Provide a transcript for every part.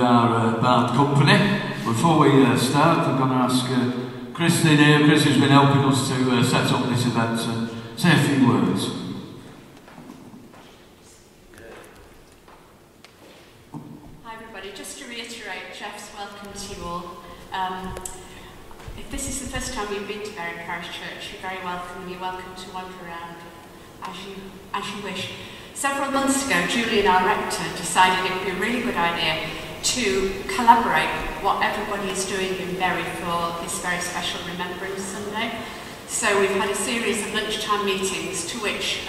our band company. Before we start, I'm going to ask Christine here, Chris who's been helping us to set up this event, say a few words. Hi everybody, just to reiterate Jeff's welcome to you all. If this is the first time you've been to Parish Church, you're very welcome, and you're welcome to wander around as you wish. Several months ago, Julian, our rector, decided it would be a really good idea to collaborate what everybody is doing in Bury for this very special Remembrance Sunday. So we've had a series of lunchtime meetings to which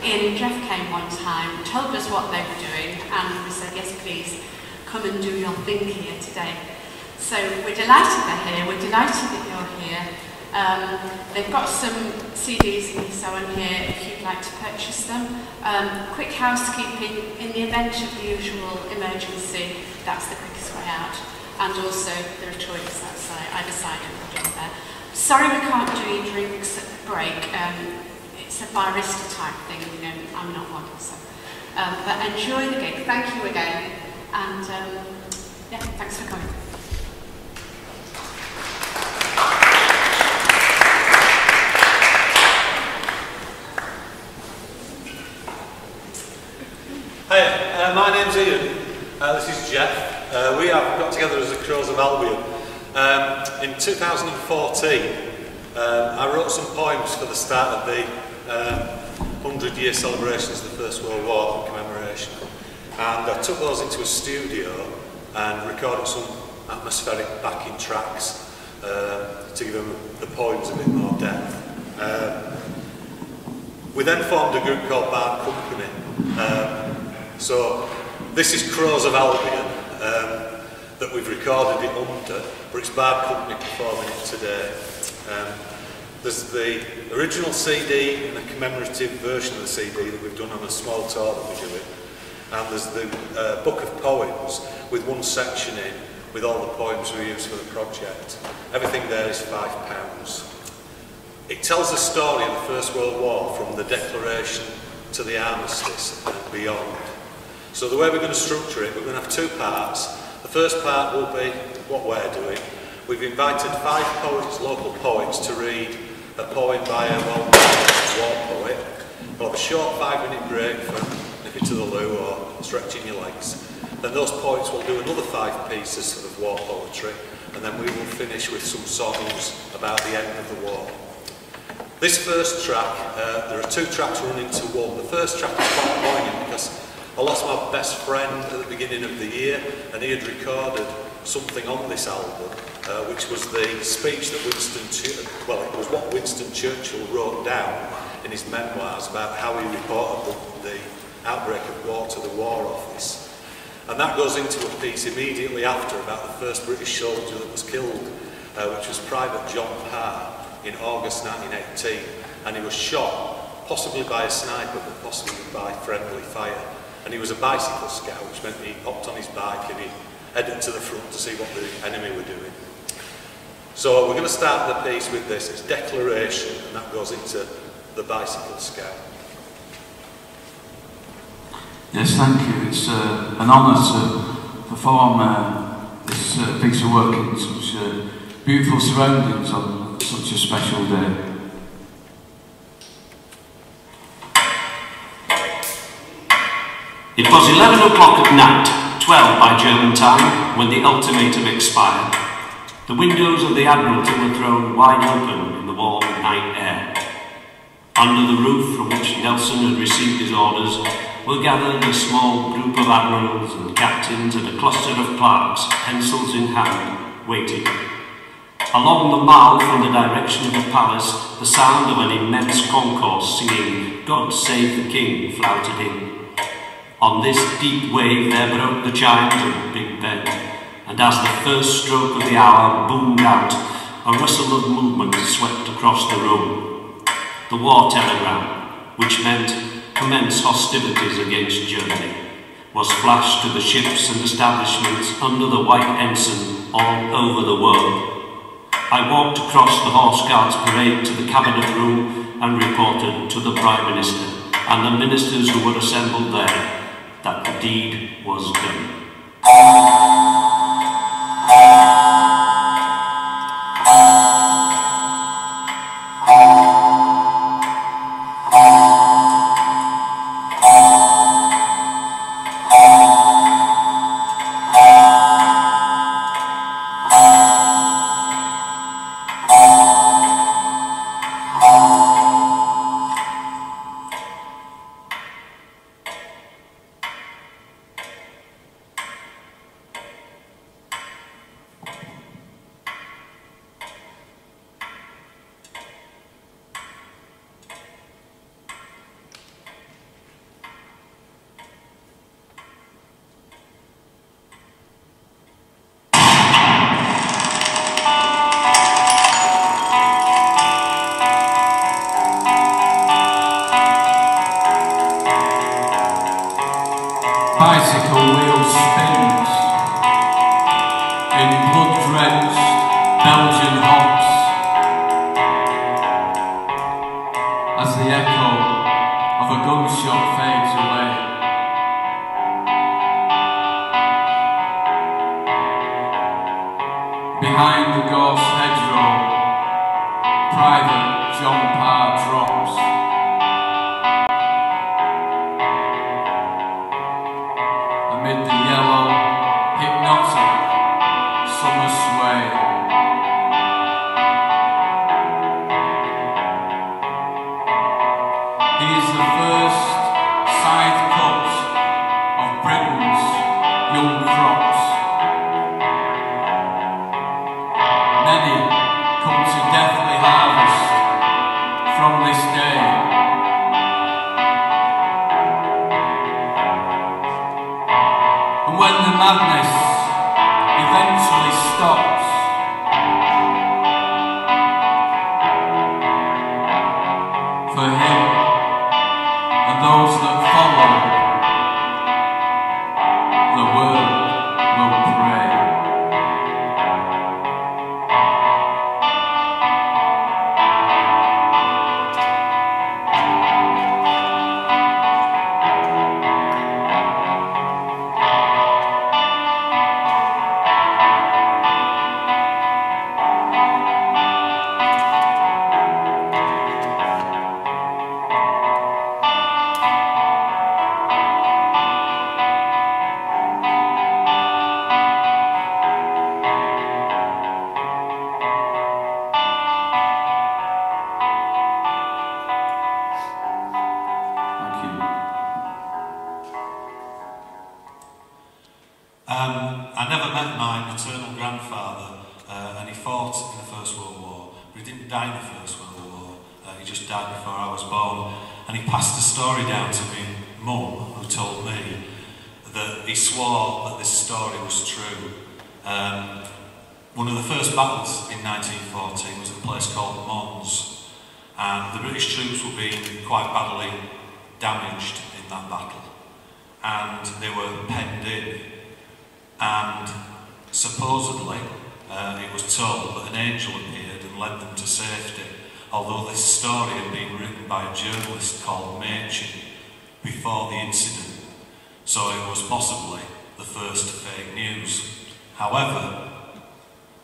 Ian and Jeff came one time, told us what they were doing, and we said, yes please, come and do your thing here today. So we're delighted they're here, we're delighted that you're here. They've got some CDs and so on here if you'd like to purchase them. Quick housekeeping, in the event of the usual emergency, that's the quickest way out. And also there are toilets outside, either side of the door there. Sorry we can't do any drinks at the break. It's a barista type thing, you know, I'm not one. So. But enjoy the gig, thank you again. And yeah, thanks for coming. Hi, my name's Ian, this is Jeff. We have got together as the Crows of Albion. In 2014, I wrote some poems for the start of the 100-year celebrations of the First World War commemoration. And I took those into a studio and recorded some atmospheric backing tracks to give them the poems a bit more depth. We then formed a group called Band Company. So this is Crows of Albion that we've recorded it under, but it's Bard Company performing it today. There's the original CD and a commemorative version of the CD that we've done on a small tour that we're doing. And there's the book of poems with one section in with all the poems we used for the project. Everything there is £5. It tells the story of the First World War from the Declaration to the Armistice and beyond. So the way we're going to structure it, we're going to have two parts. The first part will be what we're doing. We've invited 5 poets, local poets, to read a poem by a well-known war poet. We'll have a short 5-minute break for nipping to the loo or stretching your legs. Then those poets will do another 5 pieces of war poetry, and then we will finish with some songs about the end of the war. This first track, there are 2 tracks running into one. The first track is quite poignant because I lost my best friend at the beginning of the year, and he had recorded something on this album, which was the speech that it was what Winston Churchill wrote down in his memoirs about how he reported the outbreak of war to the War Office. And that goes into a piece immediately after about the first British soldier that was killed, which was Private John Parr in August 1918, and he was shot, possibly by a sniper, but possibly by friendly fire. And he was a bicycle scout, which meant he hopped on his bike and he headed to the front to see what the enemy were doing. So we're going to start the piece with this. It's Declaration, and that goes into the bicycle scout. Yes, thank you. It's an honour to perform this piece of work in such beautiful surroundings on such a special day. It was 11 o'clock at night, 12 by German time, when the ultimatum expired. The windows of the Admiralty were thrown wide open in the warm night air. Under the roof from which Nelson had received his orders were gathered a small group of admirals and captains and a cluster of clerks, pencils in hand, waiting. Along the mile from the direction of the palace, the sound of an immense concourse singing "God Save the King" flouted in. On this deep wave there broke the chimes of Big Ben, and as the first stroke of the hour boomed out, a rustle of movement swept across the room. The war telegram, which meant commence hostilities against Germany, was flashed to the ships and establishments under the white ensign all over the world. I walked across the Horse Guards parade to the cabinet room and reported to the Prime Minister and the ministers who were assembled there that the deed was done. Bicycle wheel spins in blood-drenched Belgian hops as the echo of a gunshot fades away. Behind the gorse hedgerow, Private John Parr drops. Amid the yellow, hypnotic summer sway. He is the first scythe cut of Britain's young crops. Many come to deathly harvest from this day. And when the madness eventually stops, for him and those that follow, the world will pray. I never met my maternal grandfather, and he fought in the First World War, but he didn't die in the First World War. He just died before I was born, and he passed the story down to me mum, who told me that he swore that this story was true. One of the first battles in 1914 was a place called Mons, and the British troops were being quite badly damaged in that battle, and they were penned in. And supposedly, it was told that an angel appeared and led them to safety, although this story had been written by a journalist called Machin before the incident, so it was possibly the first fake news. However,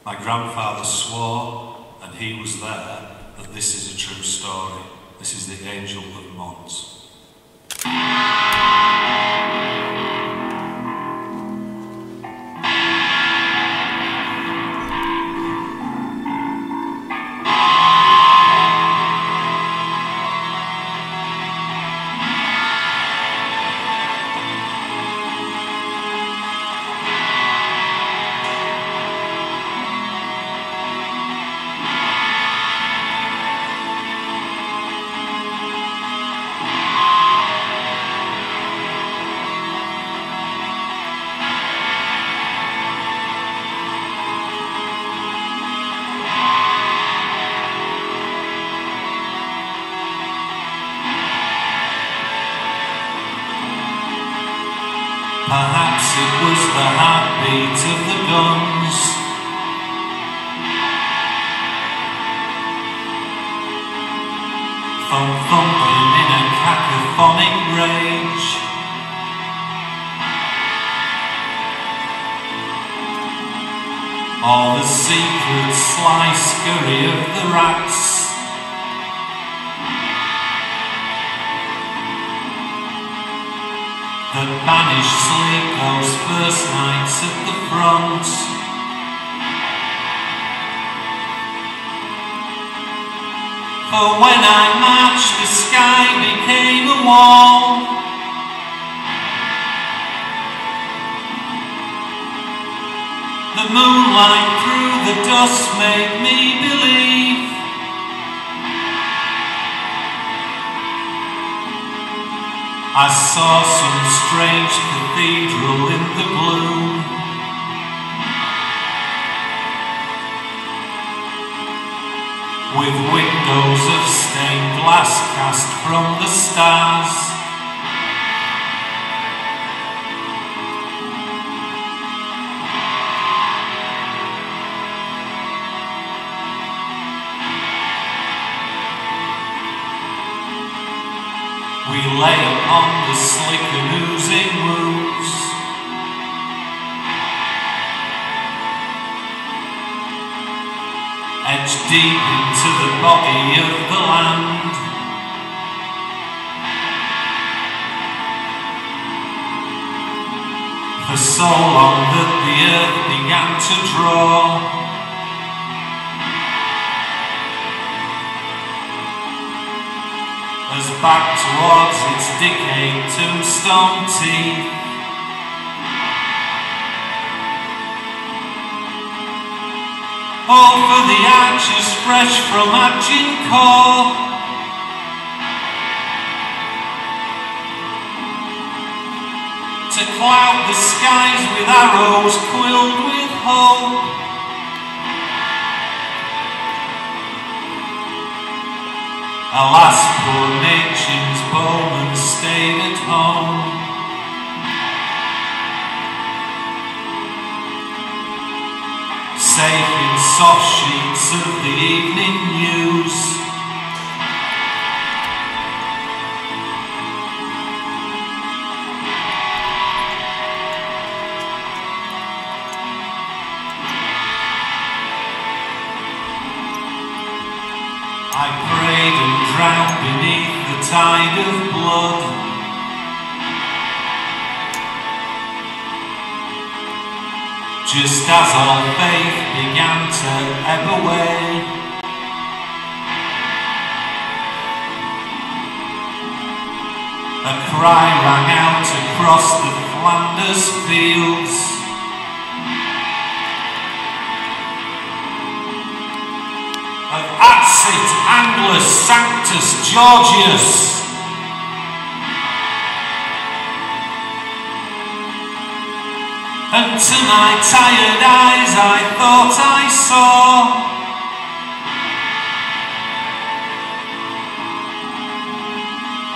my grandfather swore, and he was there, that this is a true story. This is the Angel of Mons. Perhaps it was the heartbeat of the guns, thumping in a cacophonic rage. or the secret sly scurry of the rats. That banish sleep those first nights at the front. For when I marched, the sky became a wall. The moonlight through the dust made me believe I saw some strange cathedral in the gloom. With windows of stained glass cast from the stars. We lay upon the slick and oozing roofs. Edged deep into the body of the land. For so long that the earth began to draw. As back towards its decayed tombstone teeth. Oh, for the arches fresh from Agincourt, to cloud the skies with arrows quilled with hope. Alas, poor Machin's bowman stayed at home. Safe in soft sheets of the evening news. I prayed and drowned beneath the tide of blood. Just as all faith began to ebb away. A cry rang out across the Flanders fields. Of Atsit Anglus Sanctus Georgius. And to my tired eyes I thought I saw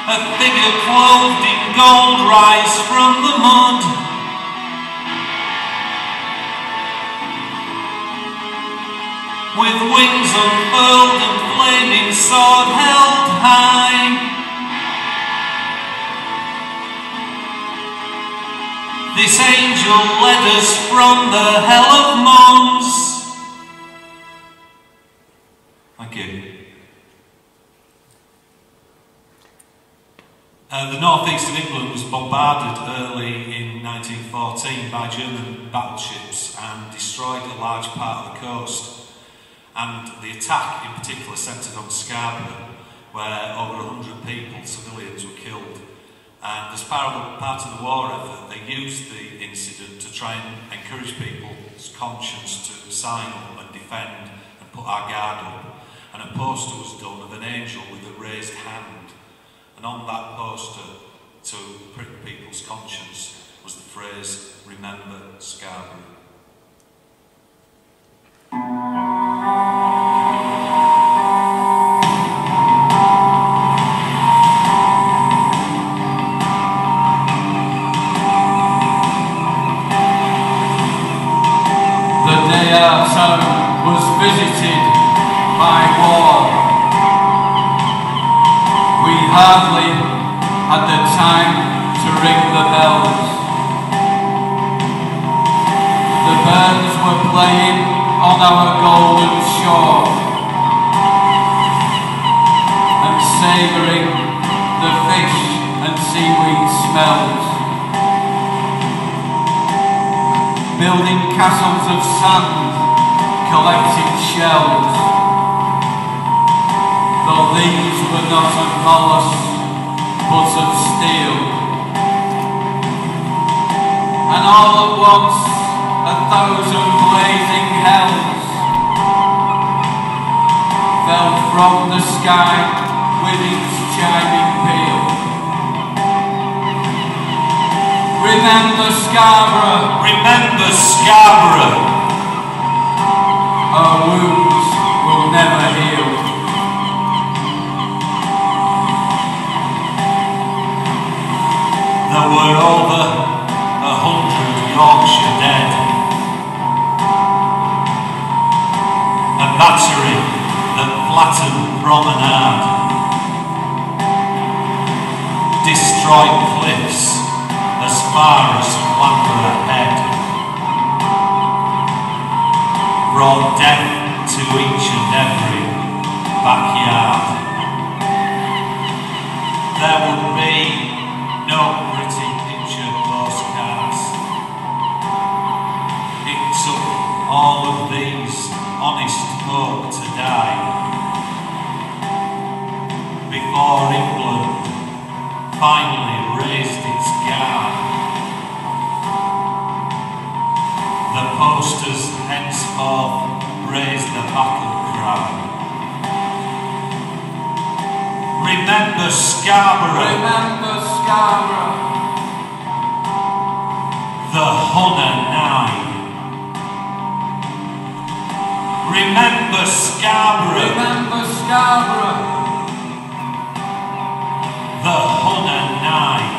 a figure clothed in gold rise from the mud. With wings unfurled and flaming sword held high. This angel led us from the hell of Mons. Thank you. The northeast of England was bombarded early in 1914 by German battleships and destroyed a large part of the coast. And the attack in particular centred on Scarborough, where over 100 people, civilians, were killed. And as part of the war effort, they used the incident to try and encourage people's conscience to sign up and defend and put our guard up. And a poster was done of an angel with a raised hand. And on that poster, to prick people's conscience, was the phrase, "Remember Scarborough." Our town was visited by war. We hardly had the time to ring the bells. The birds were playing on our golden shore, and savouring the fish and seaweed smells, building castles of sand, collecting shells, though these were not of mollusk but of steel. And all at once 1,000 blazing hells fell from the sky with its chiming peal. Remember Scarborough, Remember Scarborough. our wounds will never heal. There were over 100 Yorkshire dead. A battery that flattened promenade, destroyed cliffs as far as Flamber ahead, brought death to each and every backyard. There would be no pretty picture postcards. It took all of these honest folk to die before England finally raised its guard. The posters henceforth raised the battle cry. Remember Scarborough. Remember Scarborough. The Hunter Nine. Remember Scarborough. Remember Scarborough. The Hunter Nine.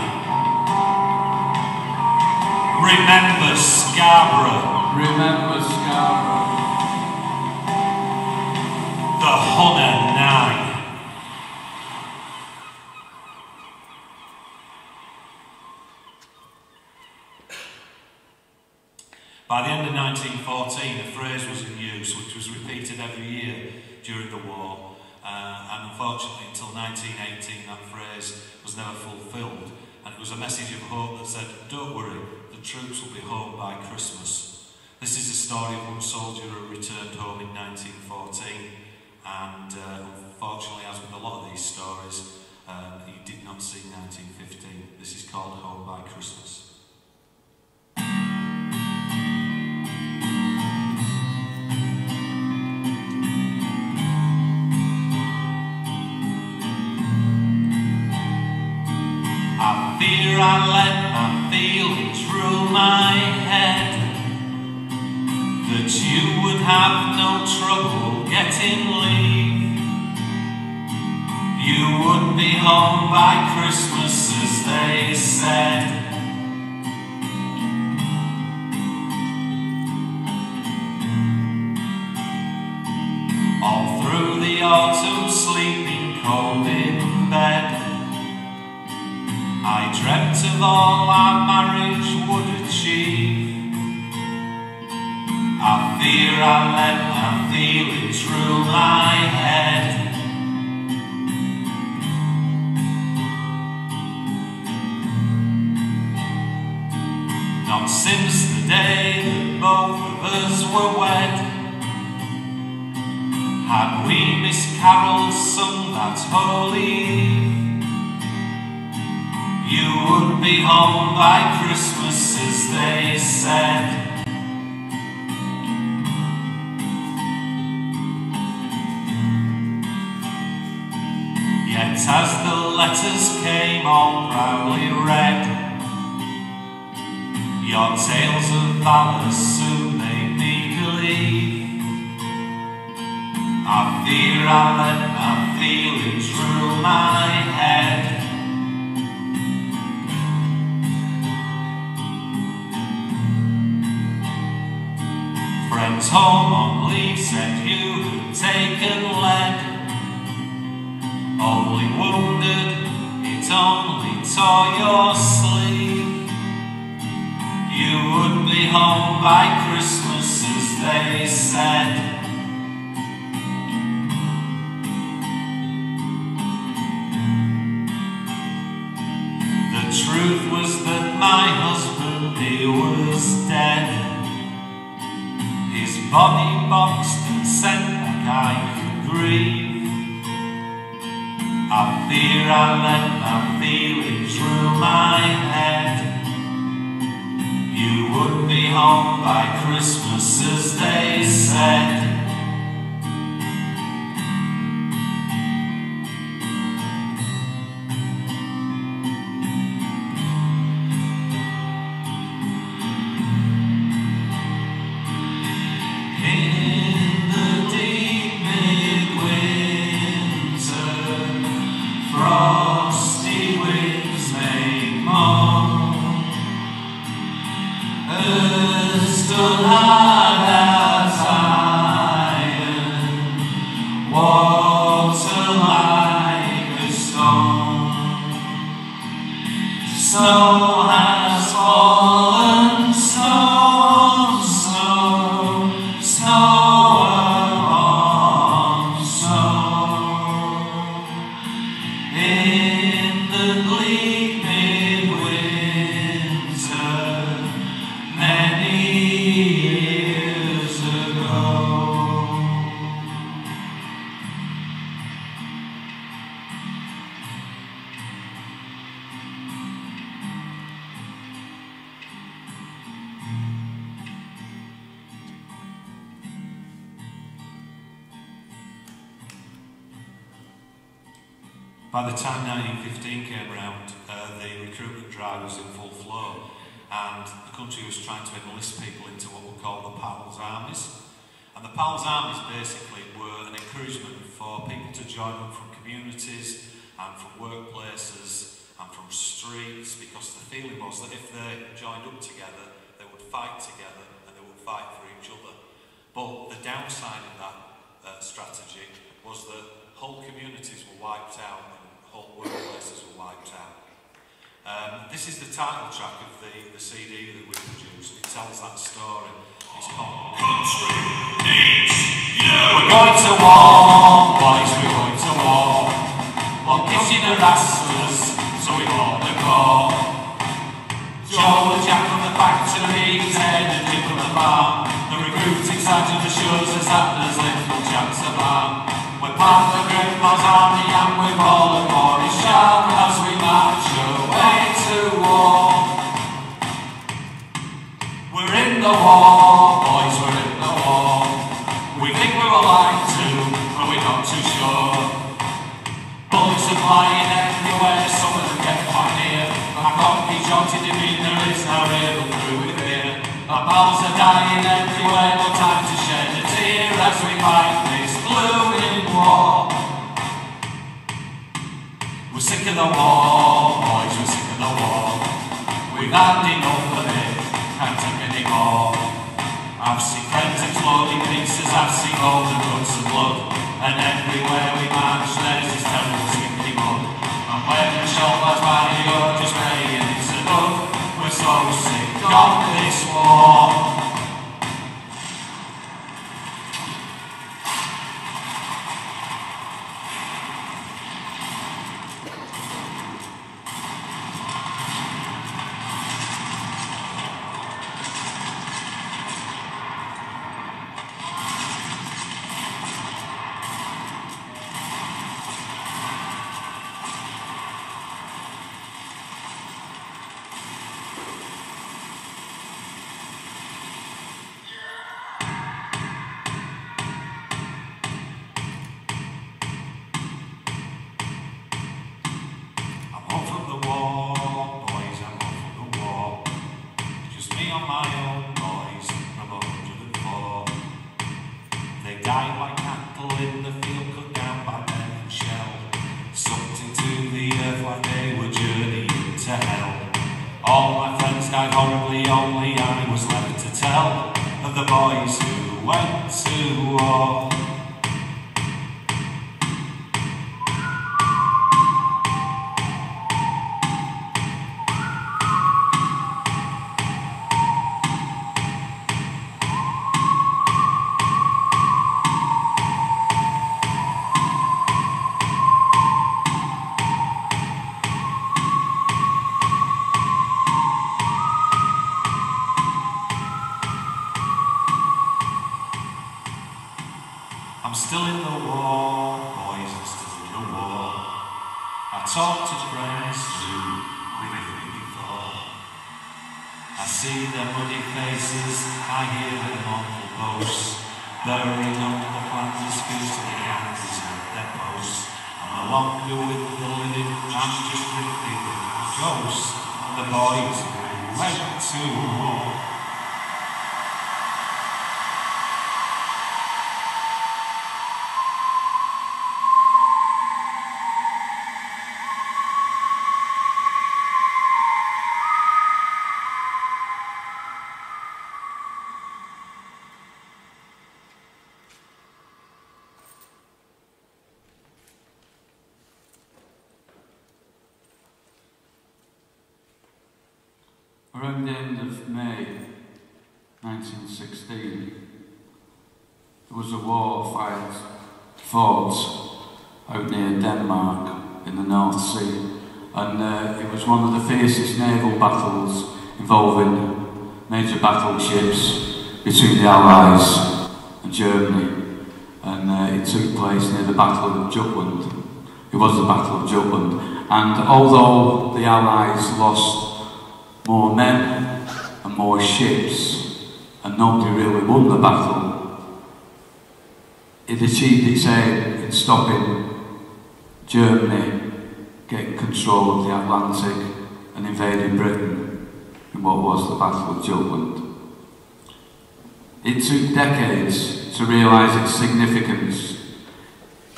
Remember Scarborough. Remember Scarborough. The Hunter Nine. By the end of 1914, a phrase was in use which was repeated every year during the war, and unfortunately until 1918 that phrase was never fulfilled, and it was a message of hope that said, "Don't worry, the troops will be home by Christmas." This is the story of one soldier who returned home in 1914, and unfortunately, as with a lot of these stories, he did not see 1915. This is called Home by Christmas. I fear I let my feelings rule my head, that you would have no trouble getting leave. You would be home by Christmas, as they said. All through the autumn, sleeping cold in bed, I dreamt of all our marriage would achieve. I fear I let my feelings rule my head. Not since the day that both of us were wed had we Miss Carol sung that holy eve. You would be home by Christmas, as they said. Yet as the letters came all proudly read, your tales of valour soon made me believe. I fear I let my feelings rule my head. Friends home on leave said you had taken lead. Only wounded, it only tore your sleeve. You would be home by Christmas, as they said. The truth was that my husband, he was dead. His body boxed and sent back, I could grieve. I fear I let my feelings through my head. You would be home by Christmas, as they said. By the time 1915 came around, the recruitment drive was in full flow, and the country was trying to enlist people into what were called the Pals Armies. And the Pals Armies basically were an encouragement for people to join up from communities and from workplaces and from streets, because the feeling was that if they joined up together, they would fight together and they would fight for each other. But the downside of that strategy was that whole communities were wiped out and whole workplaces were wiped out. This is the title track of the CD that we produced. It tells that story. It's called Country Needs You. We're going to war, boys, we're going to war. We're kissing the rascals, so we ought to go. Joe and Jack from the factories, Ed and Jim from the farm. The recruiting sergeant assures us that there's little chance of harm. We're part of the Grandma's army and we've all the glory shout as we march away to war. We're in the war, boys, we're in the war. We think we will like to, but we're not too sure. Bullets are flying everywhere, some of them get quite near. Our cocky jaunty demeanour is now riddled through with fear. Our pals are dying everywhere, no time to shed a tear as we fight this blooming war. We're sick of the war, boys, we're sick of the war. We've had enough of it, can't take any more. I've seen friends exploding pieces, I've seen all the guts and blood. And everywhere we march there's this terrible stinky mud. And when the shoulders by you're just paying it's enough. We're so sick of this war. I've talked to friends who've been with me before. I see their muddy faces, I hear their mournful boasts, burying under the planters' feet to the candles at their posts. I'm no longer with the living, I'm just drifting with the ghosts of the boys who went to war. Around the end of May 1916, there was a war fought out near Denmark in the North Sea, and it was one of the fiercest naval battles involving major battleships between the Allies and Germany, and it took place near the Battle of Jutland. It was the Battle of Jutland, and although the Allies lost more men and more ships, and nobody really won the battle, it achieved its aim in stopping Germany getting control of the Atlantic and invading Britain in what was the Battle of Jutland. It took decades to realise its significance.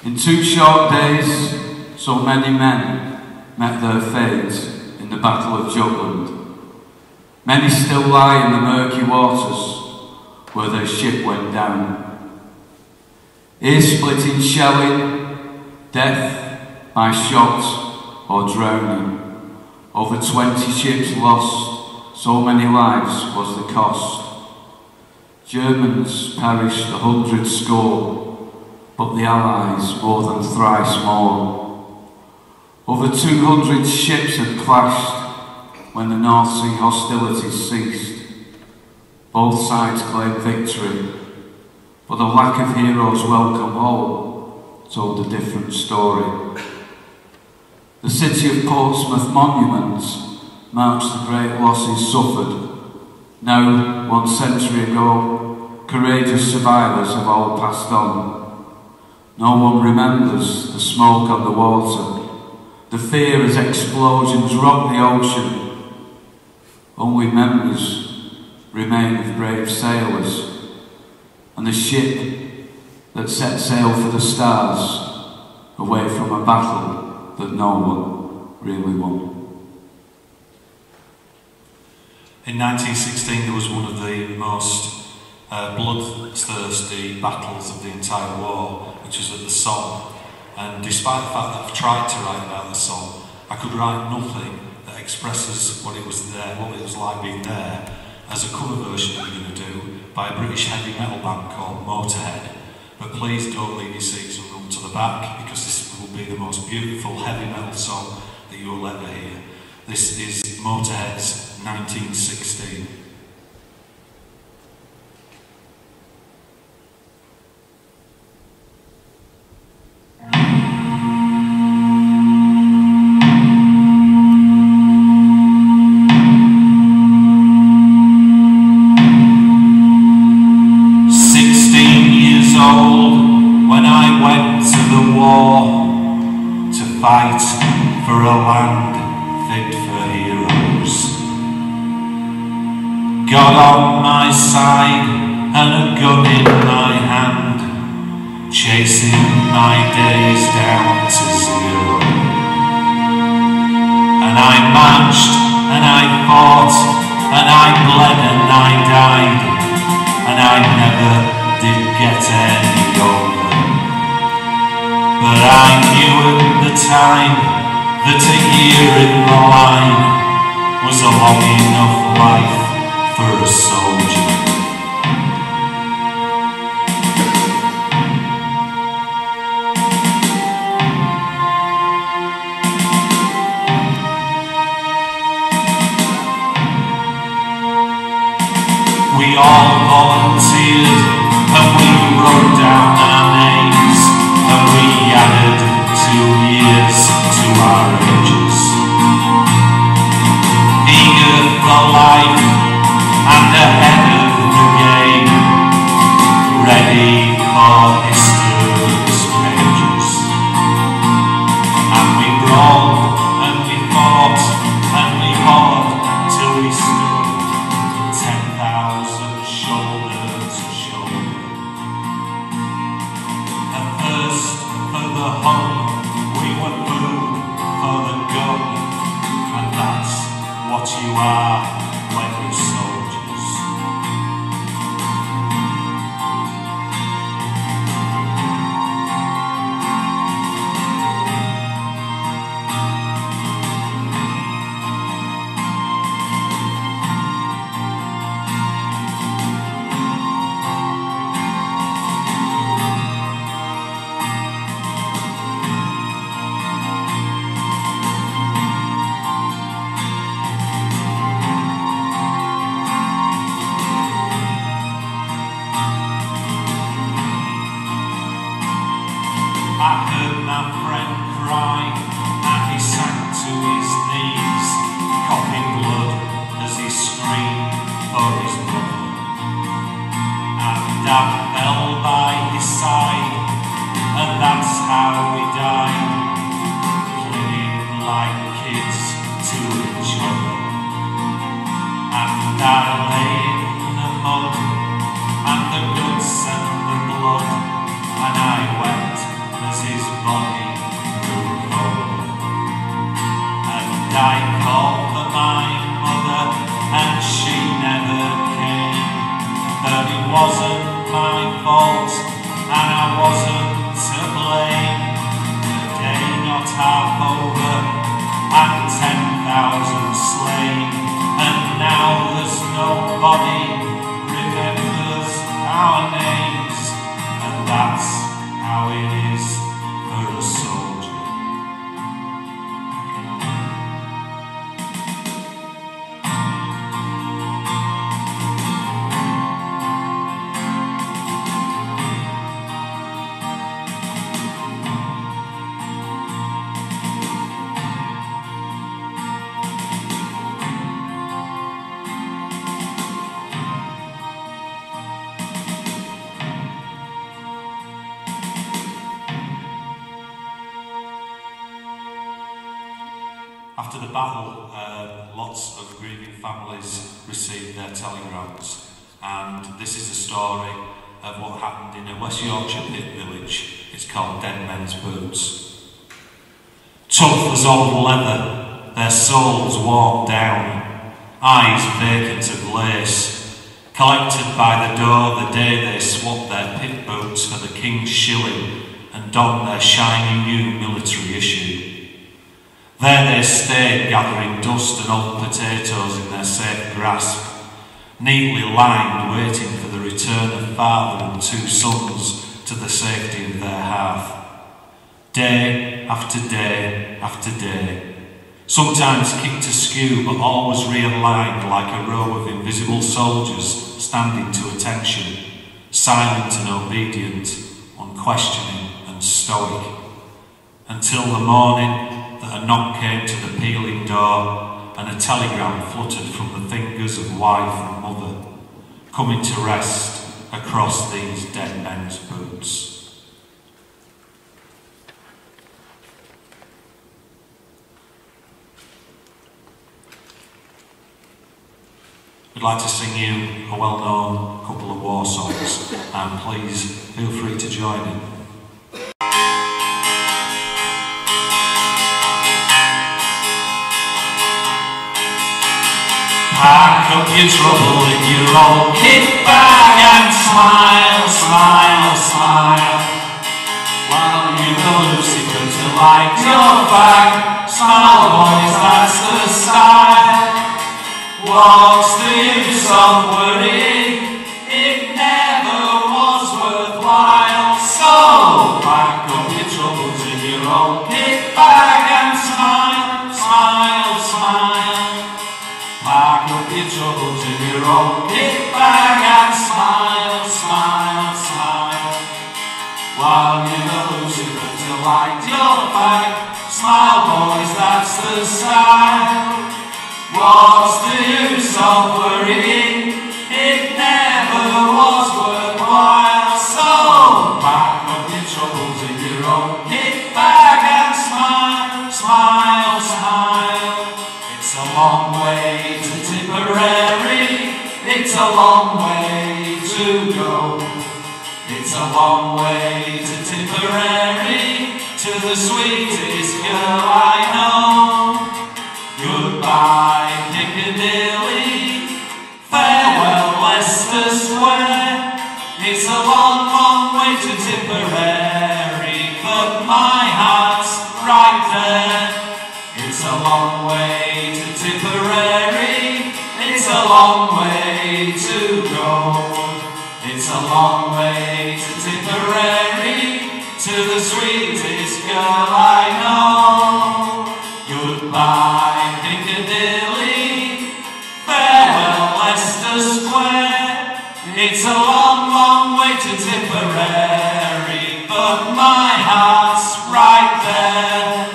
In 2 short days, so many men met their fate in the Battle of Jutland. Many still lie in the murky waters where their ship went down. Ear-splitting shelling, death by shot or drowning. Over 20 ships lost, so many lives was the cost. Germans perished 100 score, but the Allies more than thrice more. Over 200 ships had clashed when the North Sea hostilities ceased. Both sides claimed victory, but the lack of heroes welcome home told a different story. The city of Portsmouth monuments marks the great losses suffered. Now, 1 century ago, courageous survivors have all passed on. No one remembers the smoke on the water, the fear as explosions rock the ocean. Only memories remain of brave sailors and the ship that set sail for the stars away from a battle that no one really won. In 1916 there was one of the most bloodthirsty battles of the entire war, which was at the Somme, and despite the fact that I've tried to write about the Somme, I could write nothing that expresses what it was there, what it was like being there, as a cover version that we're going to do by a British heavy metal band called Motorhead. But please don't leave your seats and run to the back, because this will be the most beautiful heavy metal song that you will ever hear. This is Motorhead's 1916. Fight for a land fit for heroes. God on my side and a gun in my hand, chasing my days down to zero. And I marched and I fought and I bled and I died, and I never did get any older. But I knew at the time that a year in the line was a long enough life for a soldier. We all volunteered and we wrote down our names, and we added 2 years to our are when you're soldiers. I heard my friend cry, and he sank to his knees, coughing blood as he screamed for his brother. And Dad fell by his side, and that's how we died, clinging like kids to each other. And I lay in the mud, and the guts and the blood, and I wept as his body grew cold. And I called for my mother, and she never came. But it wasn't my fault, and I wasn't to blame. The day not half over, and 10,000 slain. And now there's nobody remembers our names, and that's how it is for a soldier. After the battle, lots of grieving families received their telegrams, and this is the story of what happened in a West Yorkshire pit village. It's called Dead Men's Boots. Tough as old leather, their souls worn down, eyes vacant of lace, collected by the door the day they swapped their pit boots for the King's shilling and donned their shiny new military issue. There they stayed, gathering dust and old potatoes in their safe grasp, neatly lined, waiting for the return of father and two sons to the safety of their hearth. Day after day after day, sometimes kicked askew but always realigned like a row of invisible soldiers standing to attention, silent and obedient, unquestioning and stoic, until the morning that a knock came to the peeling door and a telegram fluttered from the fingers of wife and mother, coming to rest across these dead men's boots. I'd like to sing you a well-known couple of war songs, and please feel free to join in. Pack up your trouble in your old kit bag and smile, smile, smile, while you go Lucifer to light your fag. Smile, boys, that's the style. What's the use of worrying? It never was worthwhile. So pack up your troubles in your old kit bag and smile, smile, smile. Pack up your troubles in your old kit bag and smile, smile, smile, while you go Lucifer to light your fag. Smile, boys, that's the style. What's the use of worrying? It never was worthwhile. So pack up your troubles in your own kit bag and smile, smile, smile. It's a long way to Tipperary, it's a long way to go. It's a long way to Tipperary, to the sweetest girl I know. Goodbye, Piccadilly. Goodbye Piccadilly, farewell Leicester Square. It's a long, long way to Tipperary, but my heart's right there.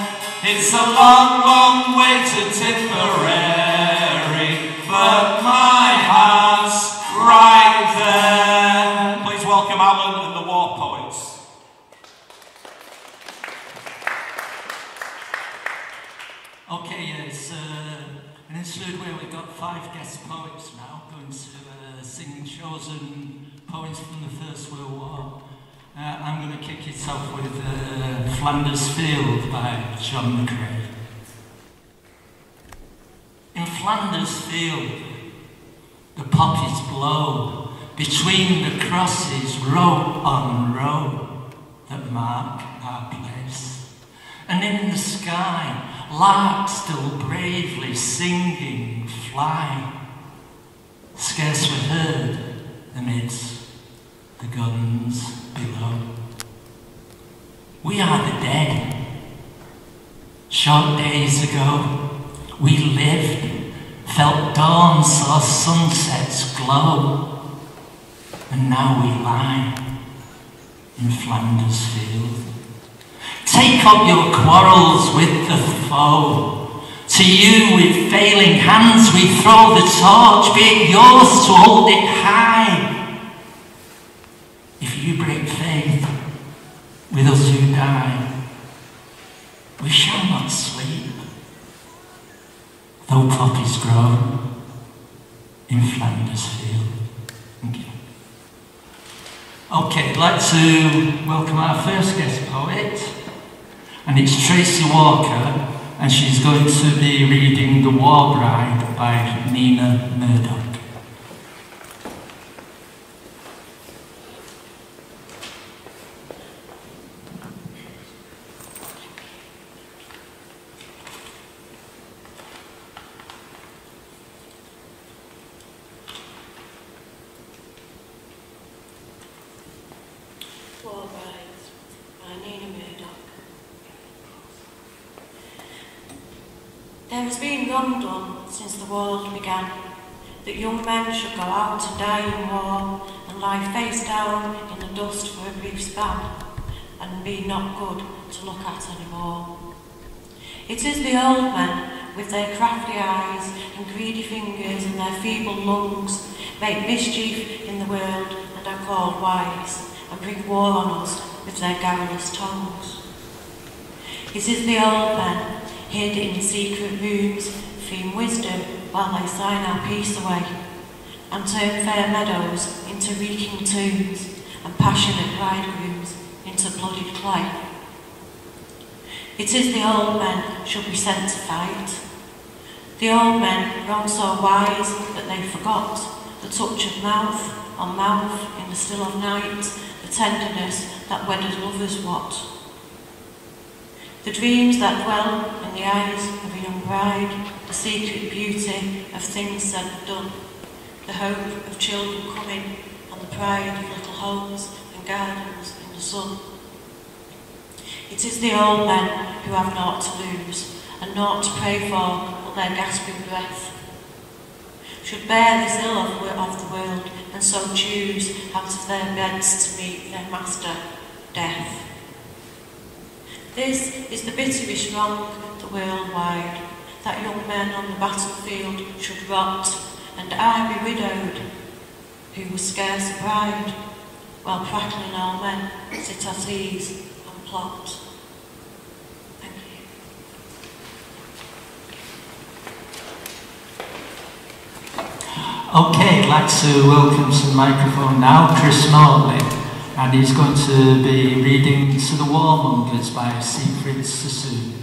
It's a long, long way to Tipperary, but my heart's right there. Please welcome Alan and the War Poets. Okay, it's an interlude where we've got 5 guest poets now going to sing chosen poems from the First World War. I'm going to kick it off with Flanders Field by John McRae. In Flanders Field, the poppies blow between the crosses, row on row, that mark our place. And in the sky, larks still bravely singing fly, scarcely heard amidst the guns below. We are the dead. Short days ago, we lived, felt dawn, saw sunsets glow, and now we lie in Flanders Field. Take up your quarrels with the foe. To you with failing hands we throw the torch, be it yours to hold it high. If you break faith with us who die, we shall not sleep, though poppies grow in Flanders Field. Thank you. Okay, I'd like to welcome our first guest poet, and it's Tracy Walker, and she's going to be reading The War Bride by Nina Murdoch. War Bride by Nina Murdoch. There has been wrong done since the world began, that young men should go out and die in war and lie face down in the dust for a brief span and be not good to look at anymore. It is the old men with their crafty eyes and greedy fingers and their feeble lungs make mischief in the world and are called wise and bring war on us with their garrulous tongues. It is the old men hid in secret rooms, feign wisdom while they sign our peace away, and turn fair meadows into reeking tombs, and passionate bridegrooms into blooded clay. It is the old men should be sent to fight. The old men grown so wise that they forgot the touch of mouth on mouth in the still of night, the tenderness that wedded lovers wot. The dreams that dwell in the eyes of a young bride, the secret beauty of things said and done, the hope of children coming, and the pride of little homes and gardens in the sun. It is the old men who have naught to lose, and naught to pray for but their gasping breath, should bear this ill of the world, and so choose out of their beds to meet their master, death. This is the bitterest wrong the world wide, that young men on the battlefield should rot, and I be widowed, who was scarce a bride, while prattling old men sit at ease and plot. Thank you. Okay, I'd like to welcome to the microphone now Chris Morley, and he's going to be reading To the Warmongers by Siegfried Sassoon.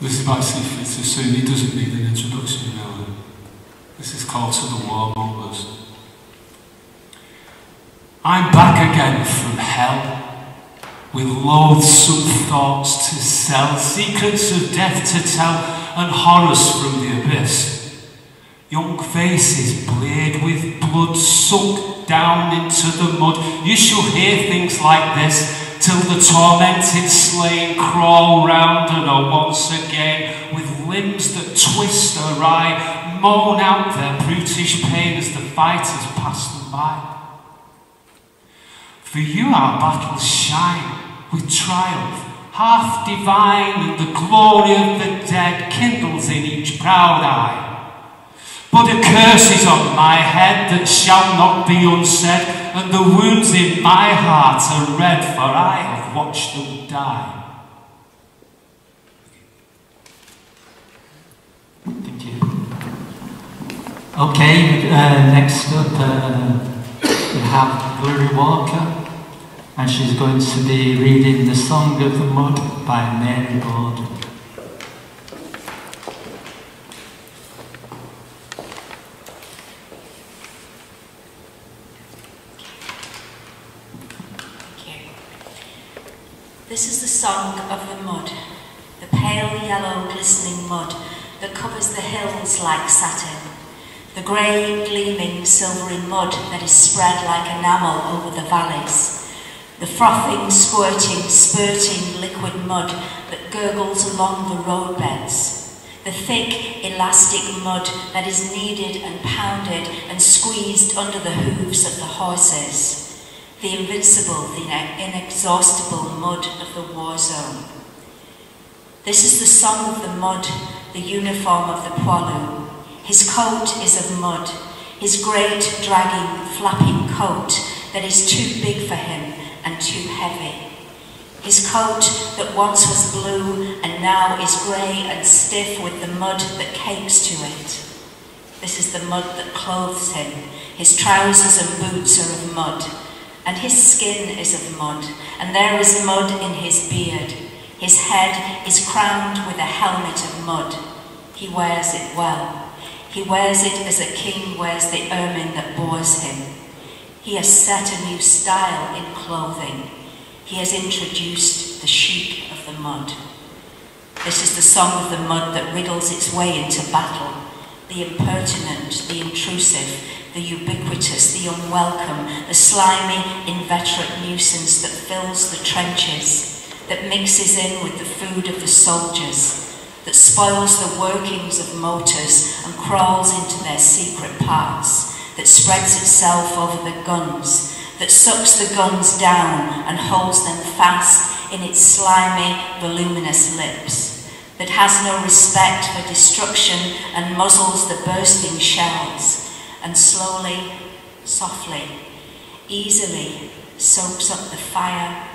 This is by Siegfried Sassoon. He doesn't need an introduction, really. This is called To the Warmongers. I'm back again from hell, with loathsome thoughts to sell, secrets of death to tell, and horrors from the abyss. Young faces bleared with blood sunk down into the mud. You shall hear things like this. till the tormented slain crawl round and once again, with limbs that twist awry, moan out their brutish pain as the fighters pass them by. For you our battles shine with triumph, half divine, and the glory of the dead kindles in each proud eye. But a curse is on my head that shall not be unsaid, and the wounds in my heart are red, for I have watched them die. Thank you. Okay, next up we have Glory Walker, and she's going to be reading The Song of the Mud by Mary Borden. This is the song of the mud, the pale yellow glistening mud that covers the hills like satin, the grey gleaming silvery mud that is spread like enamel over the valleys, the frothing, squirting, spurting liquid mud that gurgles along the roadbeds, the thick, elastic mud that is kneaded and pounded and squeezed under the hooves of the horses, the invincible, the inexhaustible mud of the war zone. This is the song of the mud, the uniform of the poilu. His coat is of mud, his great, dragging, flapping coat that is too big for him and too heavy. His coat that once was blue and now is grey and stiff with the mud that cakes to it. This is the mud that clothes him. His trousers and boots are of mud, and his skin is of mud, and there is mud in his beard. His head is crowned with a helmet of mud. He wears it well. He wears it as a king wears the ermine that bores him. He has set a new style in clothing. He has introduced the chic of the mud. This is the song of the mud that wriggles its way into battle, the impertinent, the intrusive, the ubiquitous, the unwelcome, the slimy, inveterate nuisance that fills the trenches, that mixes in with the food of the soldiers, that spoils the workings of motors and crawls into their secret parts, that spreads itself over the guns, that sucks the guns down and holds them fast in its slimy, voluminous lips, that has no respect for destruction and muzzles the bursting shells, and slowly, softly, easily soaks up the fire,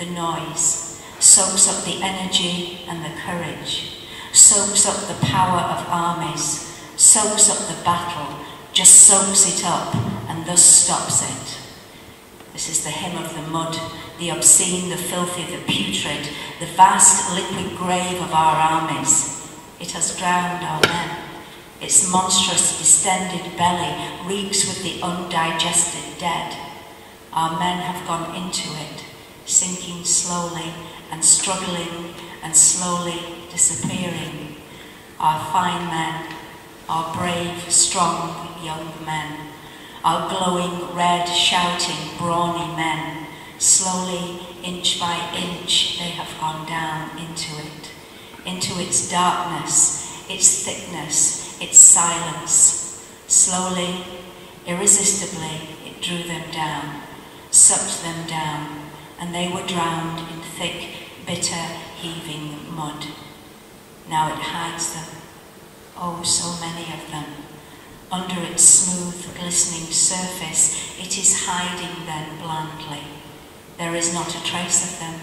the noise, soaks up the energy and the courage, soaks up the power of armies, soaks up the battle, just soaks it up and thus stops it. This is the hymn of the mud, the obscene, the filthy, the putrid, the vast liquid grave of our armies. It has drowned our men. Its monstrous, distended belly reeks with the undigested dead. Our men have gone into it, sinking slowly and struggling and slowly disappearing. Our fine men, our brave, strong, young men, our glowing, red, shouting, brawny men, slowly, inch by inch, they have gone down into its darkness, its thickness, its silence. Slowly, irresistibly, it drew them down, sucked them down, and they were drowned in thick, bitter, heaving mud. Now it hides them, oh, so many of them. Under its smooth, glistening surface, it is hiding them blandly. There is not a trace of them.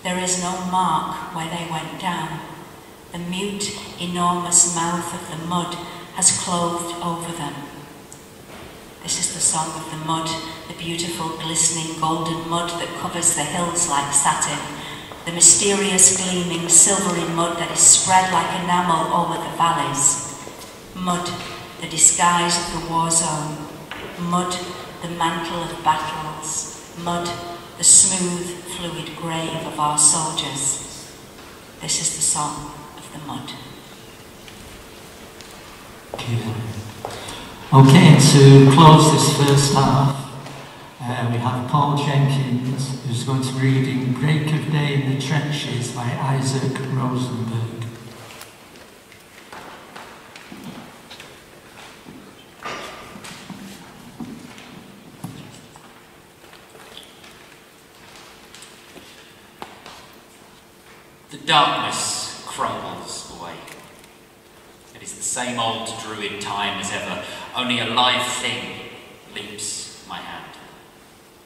There is no mark where they went down. The mute, enormous mouth of the mud has clothed over them. This is the song of the mud, the beautiful, glistening, golden mud that covers the hills like satin, the mysterious, gleaming, silvery mud that is spread like enamel over the valleys. Mud, the disguise of the war zone. Mud, the mantle of battles. Mud, the smooth, fluid grave of our soldiers. This is the song of the mud. Okay, to close this first half, We have Paul Jenkins, who's going to be reading Break of Day in the Trenches by Isaac Rosenberg. The darkness crumbles away. It is the same old druid time as ever, only a live thing leaps my hand.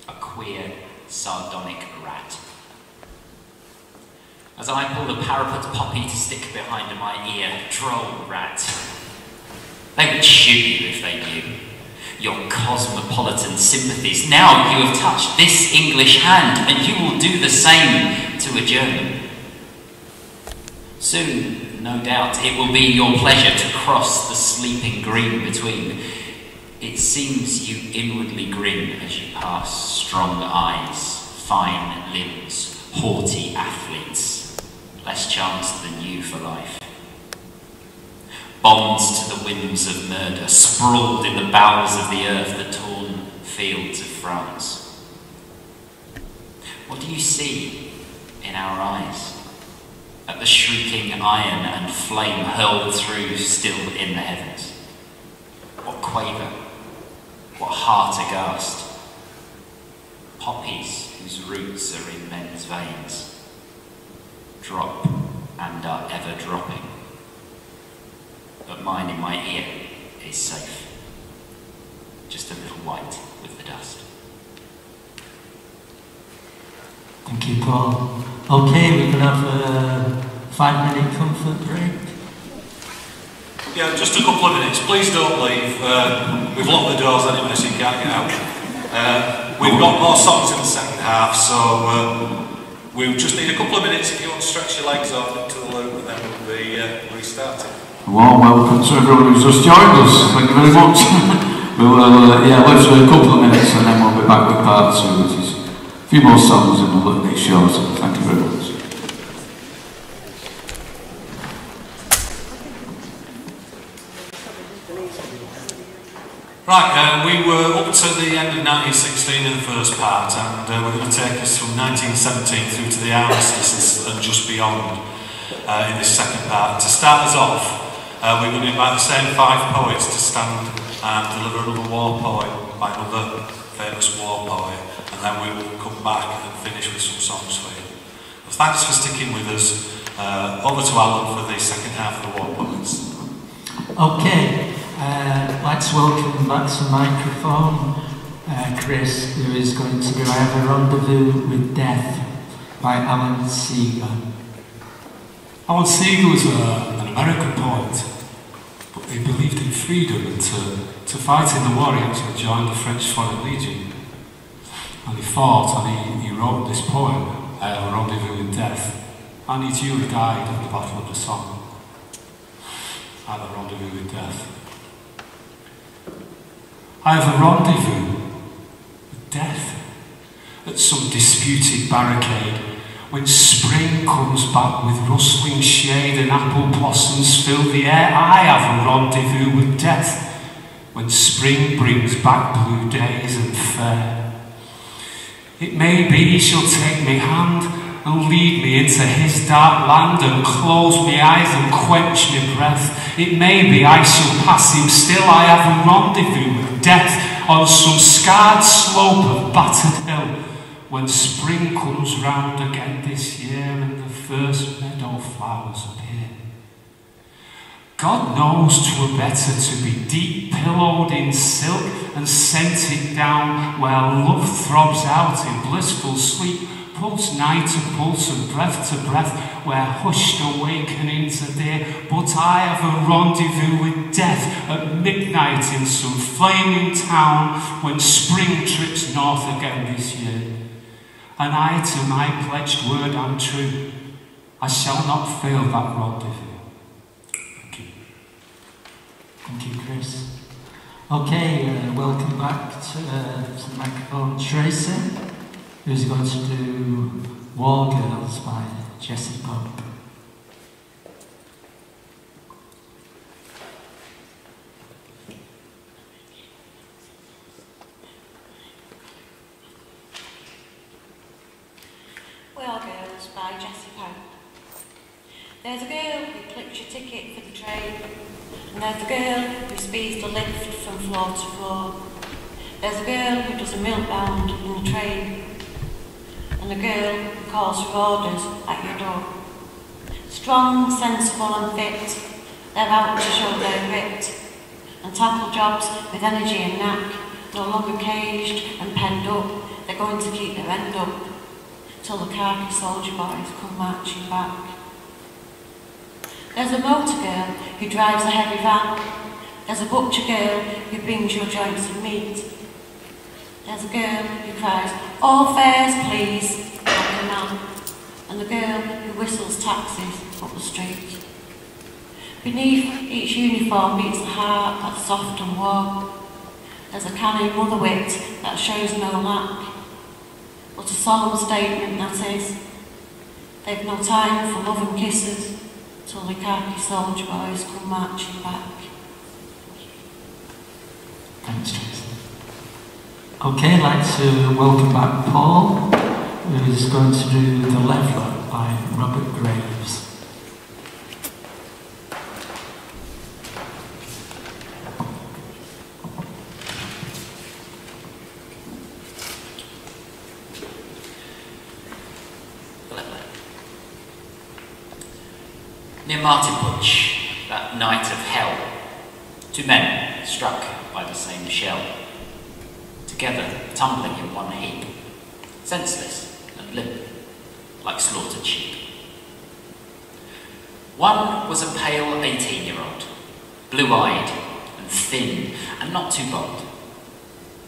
A queer, sardonic rat. As I pull the parapet poppy to stick behind my ear, droll rat. They would shoot you if they knew your cosmopolitan sympathies. Now you have touched this English hand, and you will do the same to a German. Soon, no doubt, it will be your pleasure to cross the sleeping green between. It seems you inwardly grin as you pass strong eyes, fine limbs, haughty athletes, less chance than you for life. Bonds to the whims of murder, sprawled in the bowels of the earth, the torn fields of France. What do you see in our eyes? At the shrieking iron and flame hurled through still in the heavens? What quaver? What heart aghast? Poppies whose roots are in men's veins, drop and are ever dropping. But mine in my ear is safe, just a little white with the dust. Thank you, Paul. Okay, we can have a 5-minute comfort break. Yeah, just a couple of minutes. Please don't leave. We've locked the doors anyway, so you can't get out. We've got more songs in the second half, so we just need a couple of minutes if you want to stretch your legs out into the loop, and then we'll be restarting. Warm welcome to everyone who's just joined us. Thank you very much. Let's do a couple of minutes and then we'll be back with part 2, which is a few more songs and a little bit short. Thank you very much. Right, we were up to the end of 1916 in the first part, and we're going to take us from 1917 through to the Armistice and just beyond in this second part. To start us off, we're going to invite the same 5 poets to stand and deliver another war poem by another famous war poet, and then we will come back and finish with some songs for you. Well, thanks for sticking with us. Over to Alan for the second half of the war poets. Okay. Let's welcome back to the microphone Chris, who is going to do I Have a Rendezvous with Death by Alan Seeger. Alan Seeger was an American poet, but he believed in freedom and to fight in the war. He actually joined the French Foreign Legion, and he fought, and he wrote this poem, I Have a Rendezvous with Death, and he duly died at the Battle of the Somme. I have a rendezvous with death. I have a rendezvous with death at some disputed barricade. When spring comes back with rustling shade and apple blossoms fill the air, I have a rendezvous with death. When spring brings back blue days and fair, it may be she'll take me hand and lead me into his dark land and close me eyes and quench me breath. It may be I shall pass him still. I have a rendezvous with death on some scarred slope of battered hill. When spring comes round again this year and the first meadow flowers appear, God knows 'twere better to be deep pillowed in silk and scented down where love throbs out in blissful sleep, pulse nigh to pulse and breath to breath, where hushed awakenings are dear. But I have a rendezvous with death at midnight in some flaming town when spring trips north again this year. And I to my pledged word am true, I shall not fail that rendezvous. Thank you. Thank you, Chris. Okay, welcome back to the microphone Tracy, who's going to do War Girls by Jessie Pope. There's a girl who clicks your ticket for the train, and there's a girl who speeds the lift from floor to floor. There's a girl who does a milkbound in the train, and a girl who calls for orders at your door. Strong, sensible and fit, they're out to show their wit, and tackle jobs with energy and knack, no longer caged and penned up, they're going to keep their end up, till the khaki soldier boys come marching back. There's a motor girl who drives a heavy van, there's a butcher girl who brings your joints of meat. There's a girl who cries, "All fares please," like a man, and the girl who whistles taxis up the street. Beneath each uniform beats the heart that's soft and warm. There's a canny mother wit that shows no lack, but a solemn statement that is, they've no time for love and kisses till the khaki soldier boys come marching back. Thanks, Jason. Okay, I'd like to welcome back Paul, who is going to do The Leveller by Robert Graves. Near Martinbush, that night of hell, two men struck by the same shell, together tumbling in one heap, senseless and limp, like slaughtered sheep. One was a pale 18-year-old, blue-eyed and thin and not too bold,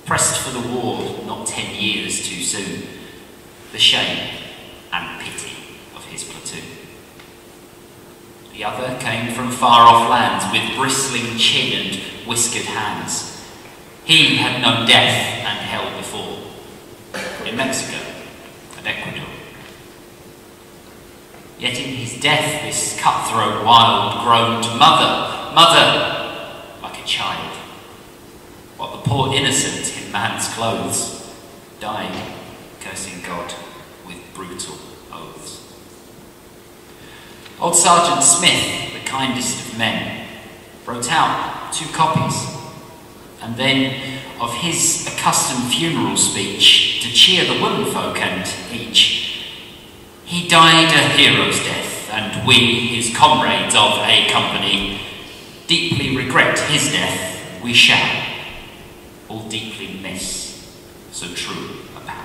pressed for the war not 10 years too soon, the shame and pity of his platoon. The other came from far-off lands with bristling chin and whiskered hands. He had known death and hell before, in Mexico and Ecuador. Yet in his death this cutthroat wild groaned, "Mother, mother," like a child, while the poor innocent in man's clothes died cursing God with brutal oaths. Old Sergeant Smith, the kindest of men, wrote out 2 copies, and then of his accustomed funeral speech to cheer the womenfolk and each. He died a hero's death, and we, his comrades of A Company, deeply regret his death. We shall all deeply miss so true a pal.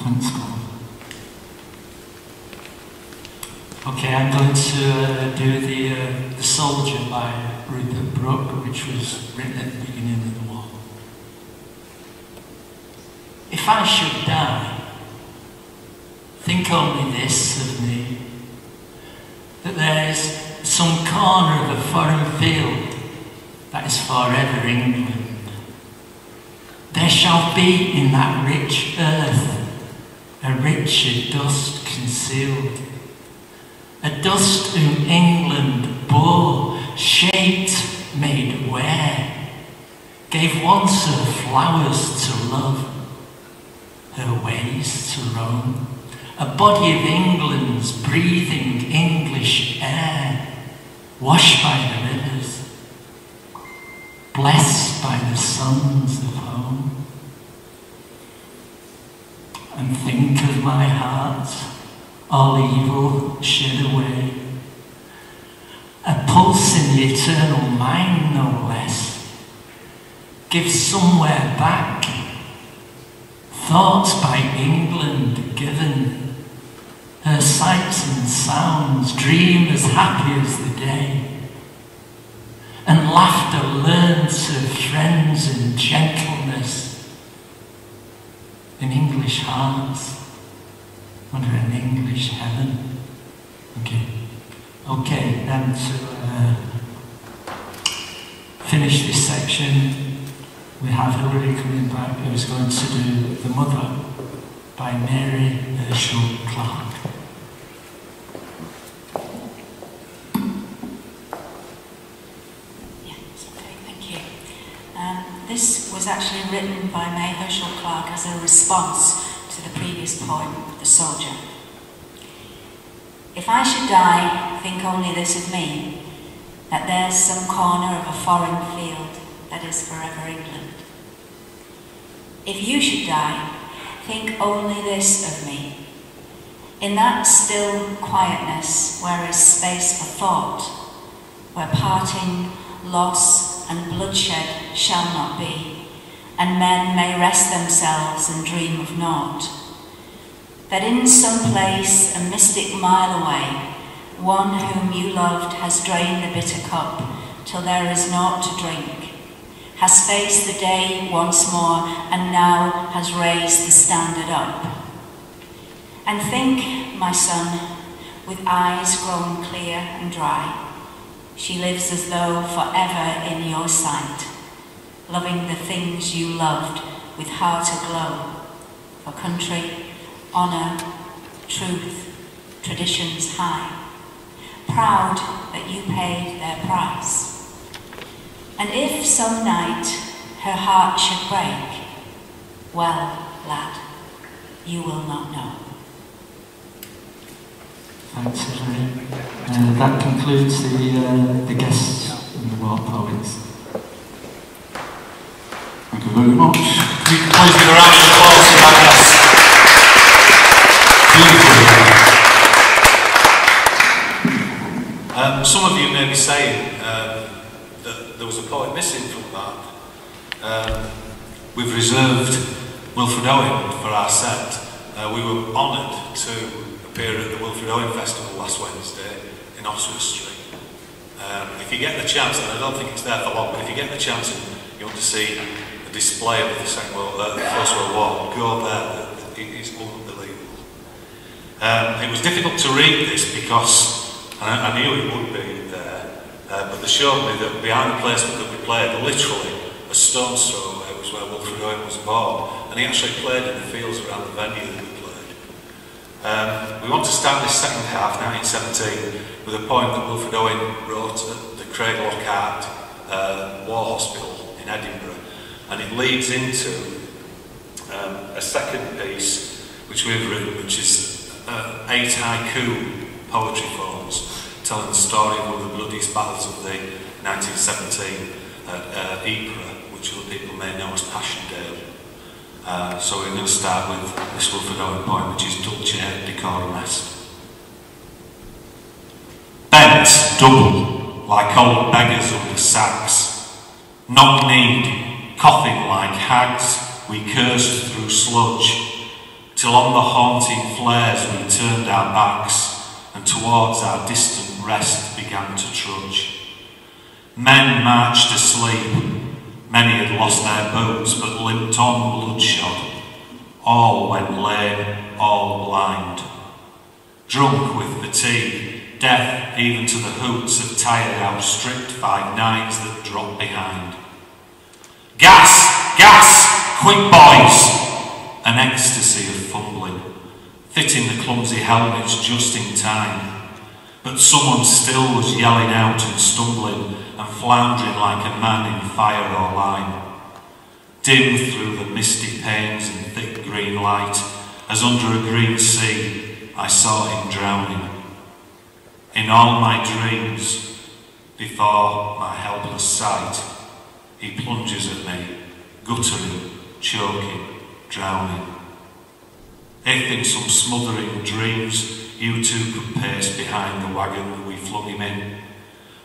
Thanks, Paul. Okay, I'm going to do the Soldier by Rupert Brooke, which was written at the beginning of the war. If I should die, think only this of me, that there's some corner of a foreign field that is forever England. There shall be in that rich earth a richer dust concealed, a dust whom England bore, shaped, made ware, gave once her flowers to love, her ways to roam, a body of England's breathing English air, washed by the rivers, blessed by the sons of home. And think of my heart, all evil shed away, a pulse in the eternal mind no less, give somewhere back thoughts by England given, her sights and sounds dream as happy as the day, and laughter learned of friends and gentleness in English hearts under an English heaven. Okay, then to finish this section, we have Hilary coming back, who's going to do The Mother by Mary Herschel Clark. This was actually written by May Herschel Clark as a response to the previous poem, The Soldier. If I should die, think only this of me, that there's some corner of a foreign field that is forever England. If you should die, think only this of me, in that still quietness where is space for thought, where parting, loss and bloodshed shall not be, and men may rest themselves and dream of naught. That in some place a mystic mile away, one whom you loved has drained the bitter cup till there is naught to drink, has faced the day once more and now has raised the standard up. And think, my son, with eyes grown clear and dry, she lives as though forever in your sight, loving the things you loved with heart aglow, for country, honour, truth, traditions high, proud that you paid their price. And if some night her heart should break, well, lad, you will not know. Thanks, everyone. That concludes the guests and the war poets. Thank you very much. Please give a round of applause to our guests. Beautiful. Some of you may be saying that there was a poet missing from that. We've reserved Wilfred Owen for our set. We were honoured to appear at the Wilfred Owen Festival last Wednesday in Oxford Street. If you get the chance, and I don't think it's there for long, but if you get the chance and you want to see a display of the First World War, go there. It's unbelievable. It was difficult to read this because I knew it would be there, but they showed me that behind the placement that we played, literally a stone's throw away was where Wilfred Owen was born, and he actually played in the fields around the venue that we played. We want to start this second half, 1917, with a poem that Wilfred Owen wrote at the Craig Lockhart War Hospital in Edinburgh, and it leads into a second piece which we've written, which is 8 haiku poetry forms telling the story of one of the bloodiest battles of the 1917 at Ypres, which other people may know as Passchendaele. So we're going to start with this Wilfred Owen poem, which is Dulce et Decorum Est. Bent double, like old beggars under sacks, knock-kneed, coughing like hags, we cursed through sludge, till on the haunting flares we turned our backs, and towards our distant rest began to trudge. Men marched asleep, many had lost their boots, but limped on bloodshot. All went lame, all blind. Drunk with fatigue, deaf even to the hoots of tired outstripped 5-9s that dropped behind. Gas! Gas! Quick, boys! An ecstasy of fumbling, fitting the clumsy helmets just in time. But someone still was yelling out and stumbling and floundering like a man in fire or lime. Dim through the misty panes and thick green light, as under a green sea, I saw him drowning. In all my dreams, before my helpless sight, he plunges at me, guttering, choking, drowning. If in some smothering dreams you too could pace behind the wagon that we flung him in,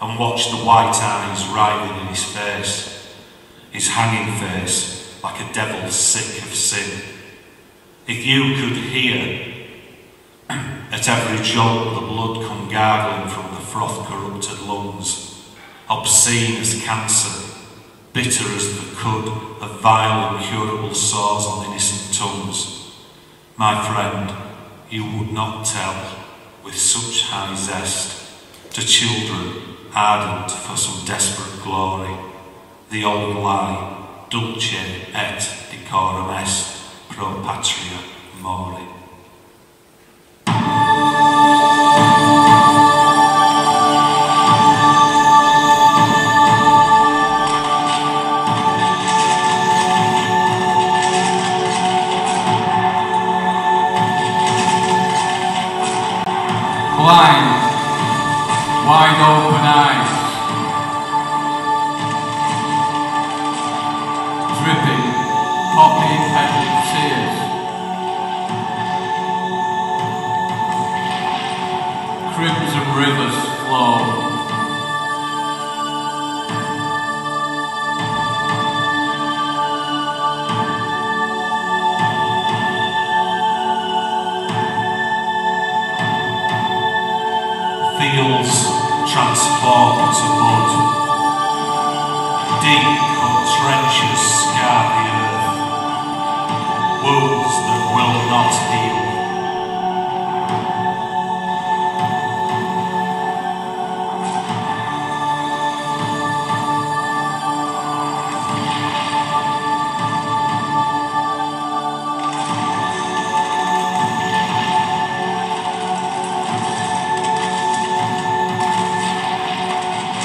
and watch the white eyes writhing in his face, his hanging face like a devil sick of sin. If you could hear at every jolt the blood come gargling from the froth-corrupted lungs, obscene as cancer, bitter as the cud of vile incurable sores on innocent tongues, my friend, you would not tell with such high zest to children ardent for some desperate glory, the old lie, dulce et decorum est pro patria mori. blind, wide open eyes, dripping poppy-petal tears. Crimson rivers flow. Fields transformed to mud. Deep cut trenches scar the earth. Wounds that will not heal.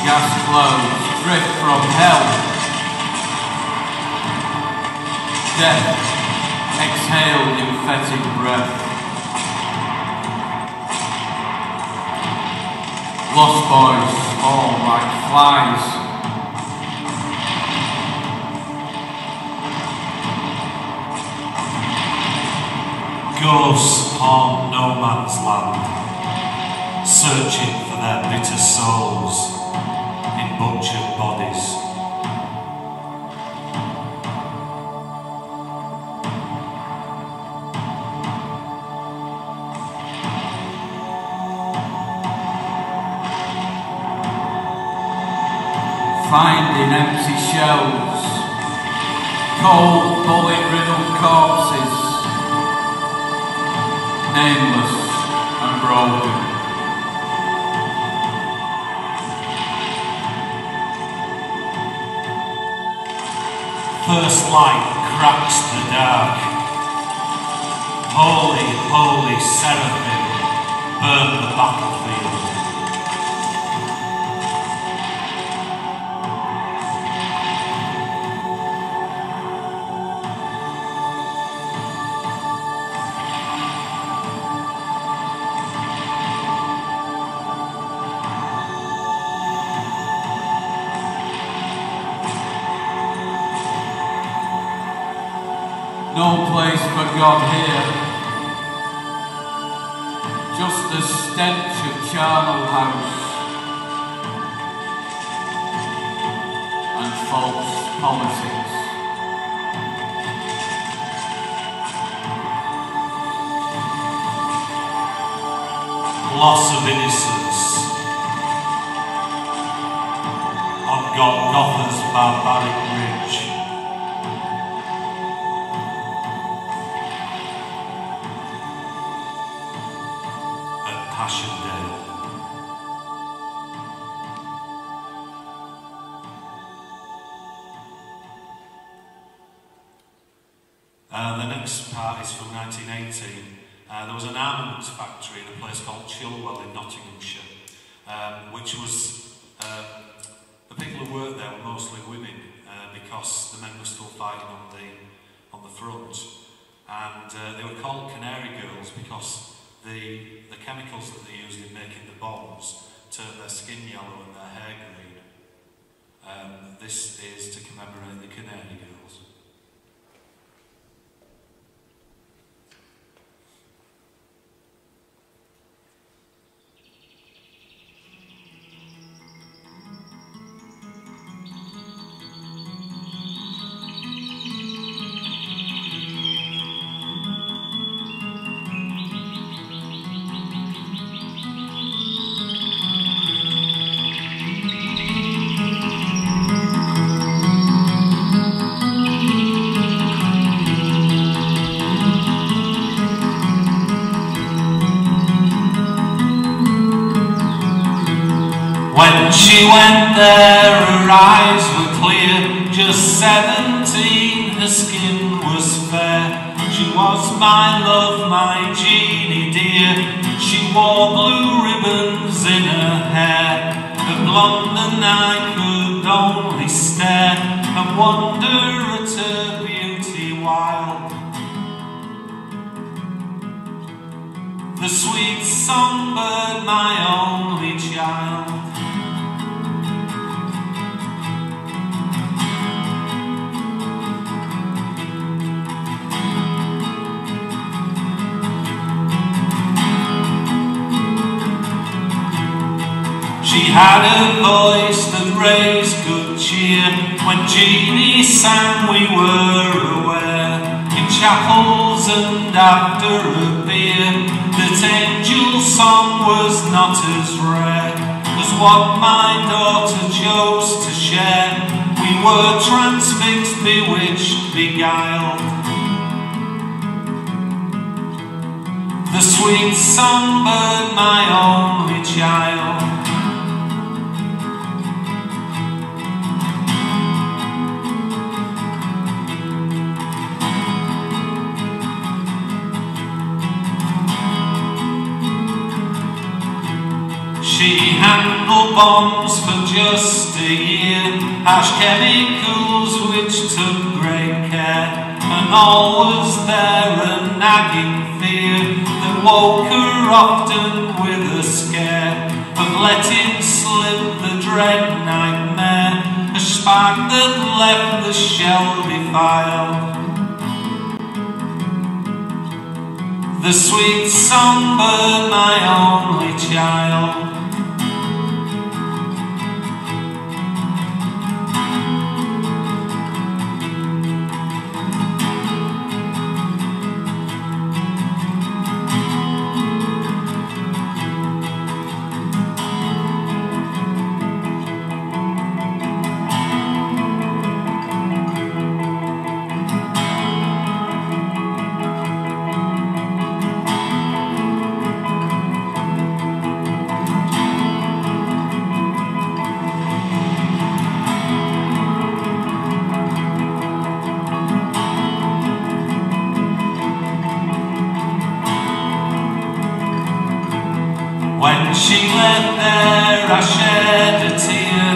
Gas clouds drift from hell. Death exhale emphatic breath. Lost boys fall like flies. Ghosts haunt no man's land, searching for their bitter souls in butchered bodies. Finding empty shells, cold bullet-riddled corpses, nameless and broken. First light cracks the dark. Holy, holy seraphim burn the battlefield. No place for God here, just the stench of charnel house and false politics. Loss of innocence on Golgotha's barbaric ridge. The next part is from 1918. There was an armaments factory in a place called Chilwell in Nottinghamshire, which was, the people who worked there were mostly women because the men were still fighting on the front. And they were called canary girls because the chemicals that they used in making the bombs turned their skin yellow and their hair green. This is to commemorate the canary girls. When she went there, her eyes were clear, just 17, her skin was fair. She was my love, my Jeannie dear. She wore blue ribbons in her hair, her blonde, and I could only stare and wonder at her beauty wild. the sweet songbird, my only child. She had a voice that raised good cheer. When Jeannie sang we were aware, in chapels and after a beer, that angel song was not as rare as what my daughter chose to share. We were transfixed, bewitched, beguiled. The sweet songbird, my only child. She handled bombs for just a year, harsh chemicals which took great care, and all was there a nagging fear that woke her often with a scare of letting slip the dread nightmare, a spark that left the shell defiled. The sweet songbird, my only child. When she left there I shed a tear.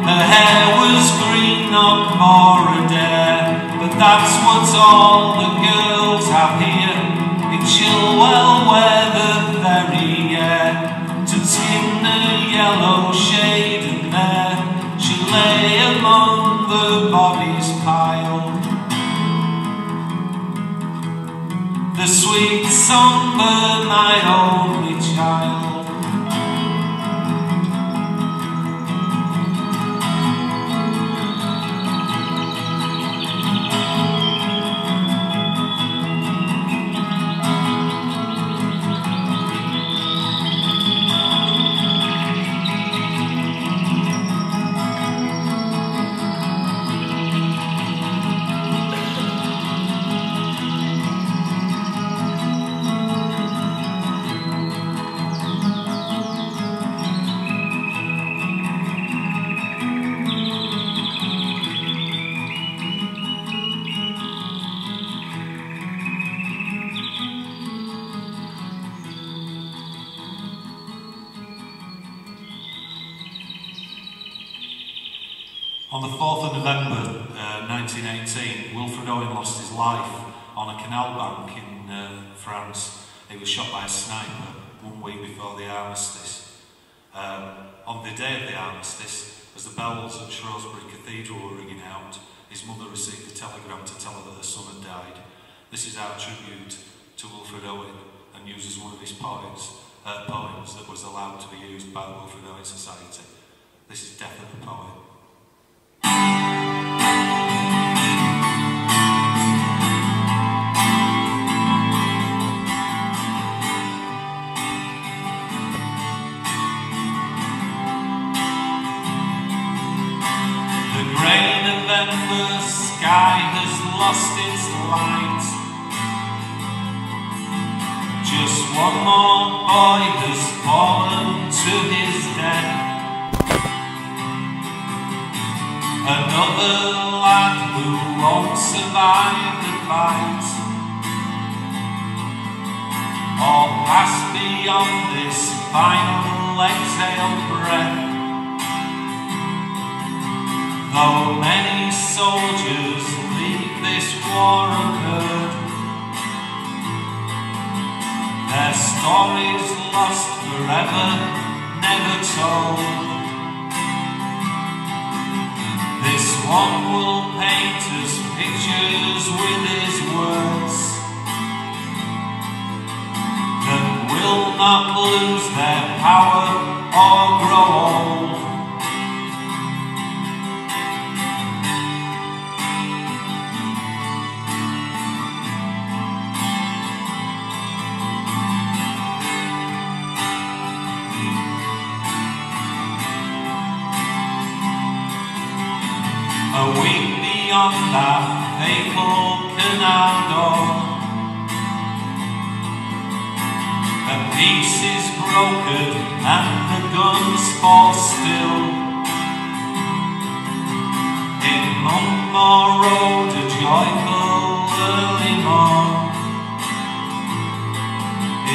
Her hair was green, not more a dare, but that's what all the girls have here in Chilwell, where the very air turns skin a yellow shade, and there she lay among the bodies piled. The sweet songbird, my only child. On the 4th of November 1918, Wilfred Owen lost his life on a canal bank in France. He was shot by a sniper 1 week before the Armistice. On the day of the Armistice, as the bells at Shrewsbury Cathedral were ringing out, his mother received a telegram to tell her that her son had died. This is our tribute to Wilfred Owen, and uses one of his poems that was allowed to be used by the Wilfred Owen Society. This is Death of the Poet. The grey November sky has lost its light. Just one more boy has fallen to his death. Another lad who won't survive the fight, or pass beyond this final exhaled breath. Though many soldiers leave this war unheard, Their stories lost forever, never told. This one will paint us pictures with his words that will not lose their power or grow old. A week beyond that fatal canal door, a peace is broken and the guns fall still. In Longmore Road a joyful early morn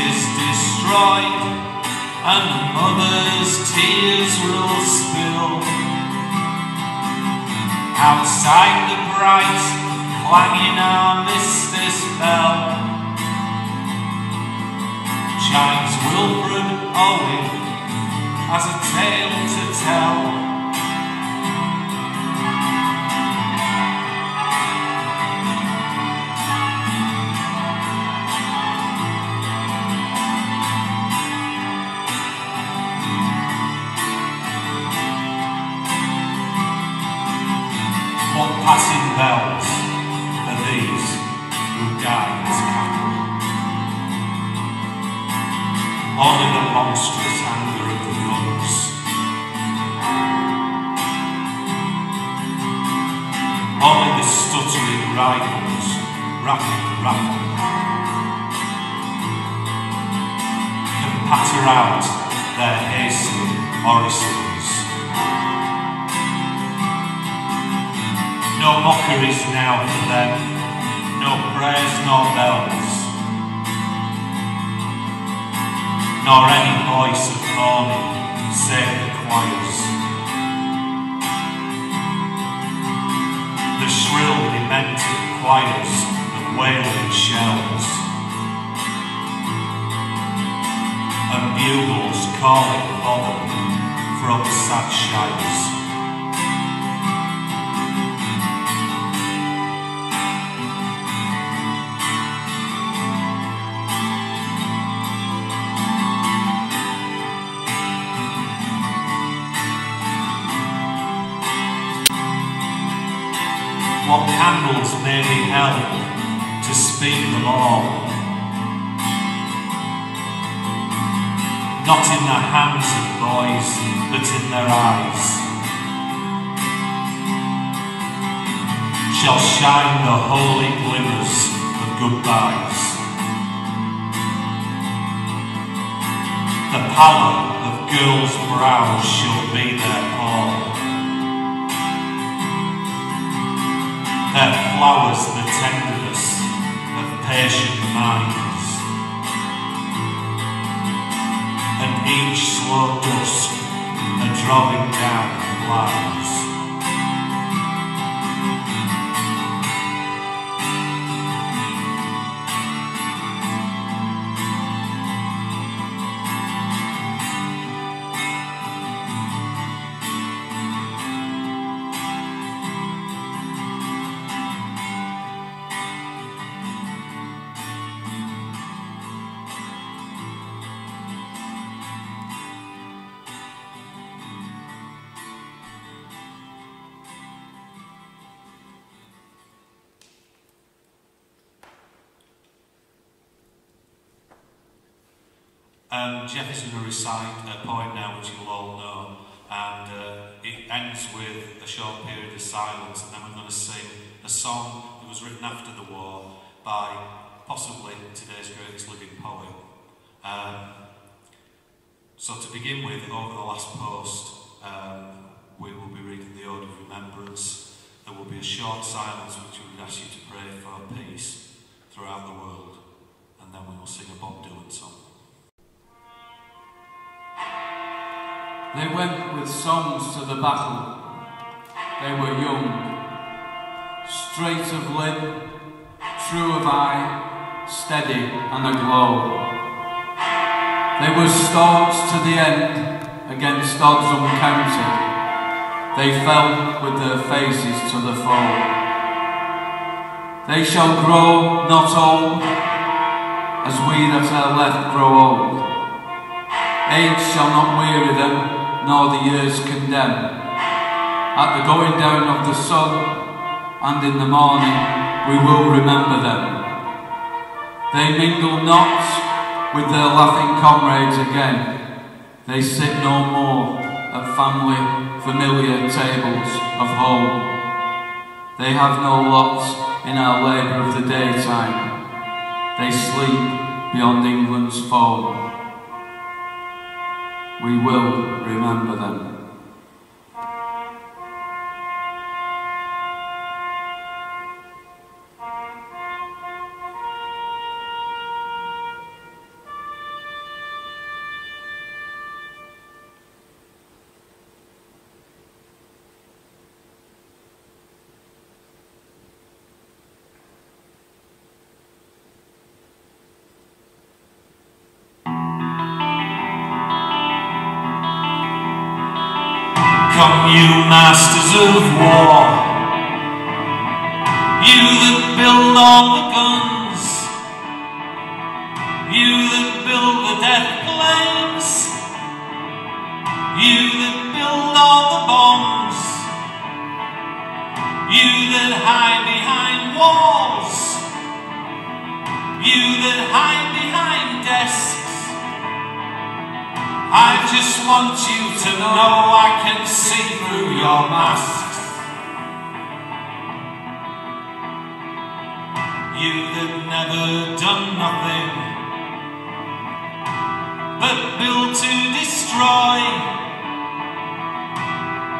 is destroyed and a mother's tears will spill. Outside the bright, clanging Armistice bell, chimes Wilfred Owen has a tale to tell. What passing bells are these who died as cattle? Only the monstrous anger of the guns, only the stuttering rifles, rapid, can patter out their hasty orisons. No mockeries now for them, no prayers nor bells, nor any voice of mourning save the choirs. The shrill, demented choirs of wailing shells, and bugles calling for them from sad shires. What candles may be held to speak the law, not in the hands of boys, but in their eyes, shall shine the holy glimmers of goodbyes. The pallor of girls' brows shall be their pall, their flowers the tenderness of patient minds, and each slow dusk a drawing down of lines. Jeff is going to recite a poem now which you'll all know, and it ends with a short period of silence, and then we're going to sing a song that was written after the war by possibly today's greatest living poet. So to begin with, over the last post, we will be reading the Ode of Remembrance. There will be a short silence which we would ask you to pray for peace throughout the world, and then we will sing a Bob Dylan song. They went with songs to the battle. They were young, straight of limb, true of eye, steady and aglow. They were staunch to the end against odds uncounted. They fell with their faces to the foe. They shall grow not old, as we that are left grow old. Age shall not weary them, nor the years condemn. At the going down of the sun, and in the morning, we will remember them. They mingle not with their laughing comrades again. They sit no more at family, familiar tables of home. They have no lot in our labour of the daytime. They sleep beyond England's foam. We will remember them. Come, you masters of war, you that build all the guns, you that build the death planes, you that build all the bombs, you that hide behind walls, you that hide behind desks. I just want you to know I can see through your masks. You that never done nothing but build to destroy.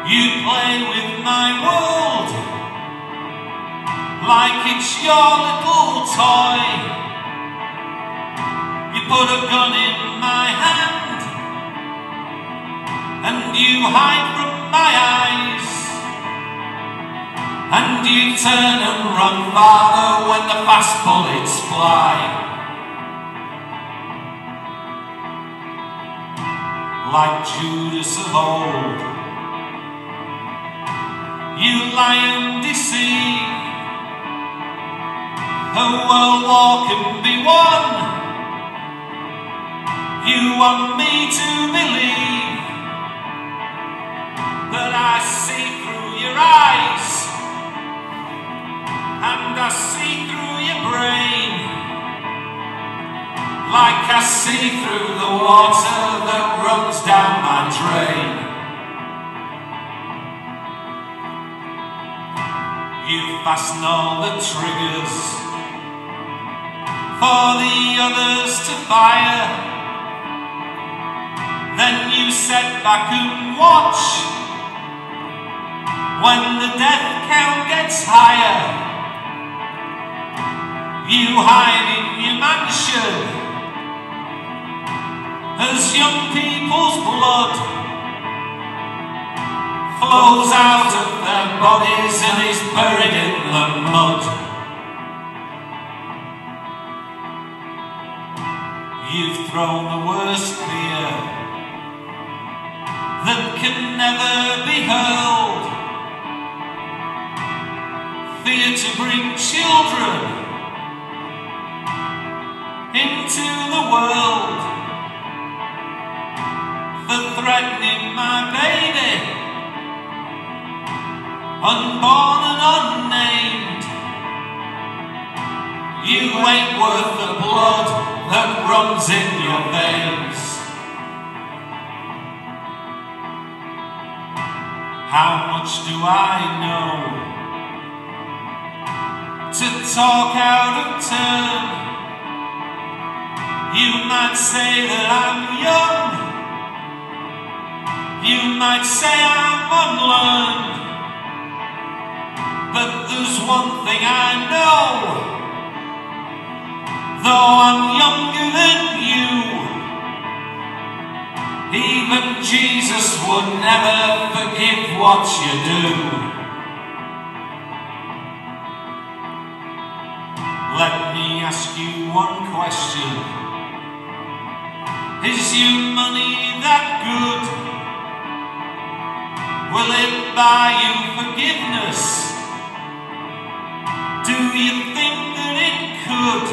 You play with my world like it's your little toy. You put a gun in my hand and you hide from my eyes, and you turn and run farther when the fast bullets fly. Like Judas of old, you lie and deceive. A world war can be won. You want me to believe that I see through your eyes, and I see through your brain, like I see through the water that runs down my drain. You fasten all the triggers for the others to fire, then you sit back and watch when the death count gets higher. You hide in your mansion as young people's blood flows out of their bodies and is buried in the mud. You've thrown the worst fear that can never be hurled, fear to bring children into the world, for threatening my baby, unborn and unnamed. You ain't worth the blood that runs in your veins. How much do I know to talk out of turn? You might say that I'm young, you might say I'm unlearned, but there's one thing I know. Though I'm younger than you, even Jesus would never forgive what you do. Let me ask you one question. Is your money that good? Will it buy you forgiveness? Do you think that it could?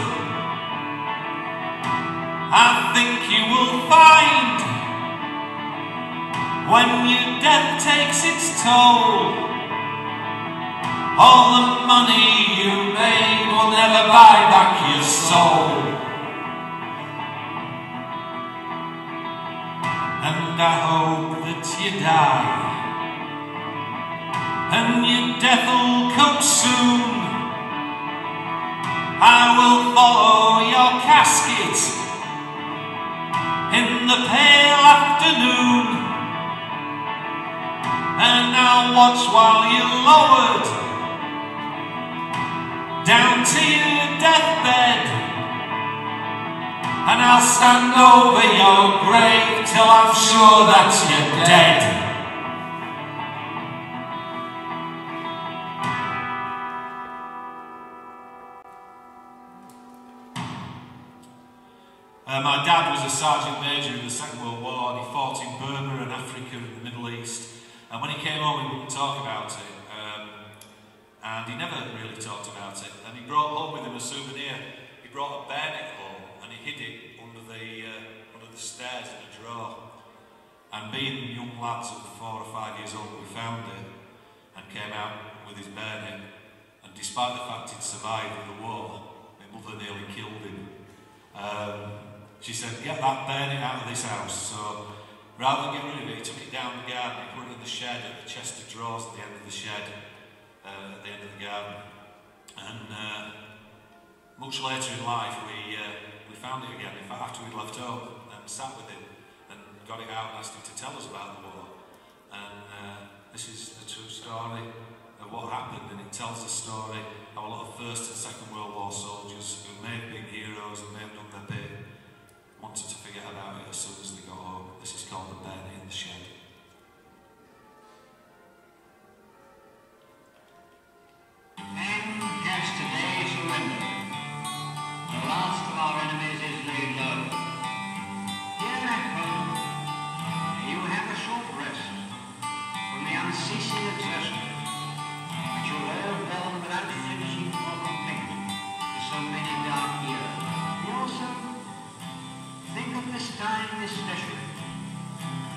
I think you will find when your death takes its toll, all the money you made will never buy back your soul. And I hope that you die, and your death'll come soon. I will follow your casket in the pale afternoon, and I'll watch while you're lowered down to your deathbed, and I'll stand over your grave till I'm sure that you're dead. My dad was a sergeant major in the Second World War, and he fought in Burma and Africa and the Middle East. And when he came home, he wouldn't talk about it. And he never really talked about it. And he brought home with him a souvenir. He brought a bayonet home, and he hid it under the stairs in a drawer. And being young lads of 4 or 5 years old, we found it and came out with his bayonet. And despite the fact he'd survived the war, my mother nearly killed him. She said, "Get that bayonet out of this house." So rather than get rid of it, he took it down the garden, he put it in the shed at the chest of drawers at the end of the shed, at the end of the garden. And much later in life, we found it again. In fact, after we'd left home, and sat with him and got it out and asked him to tell us about the war. And this is the true story of what happened, and it tells the story of a lot of First and Second World War soldiers who may have been heroes and may have done their bit, wanted to forget about it as soon as they got home. This is called The Bayonet in the Shed. Men has today surrendered. The last of our enemies is laid low. Here at home, you have a short rest from the unceasing exertion which you all borne without flinching or complaint for so many dark years. You also think of this time especially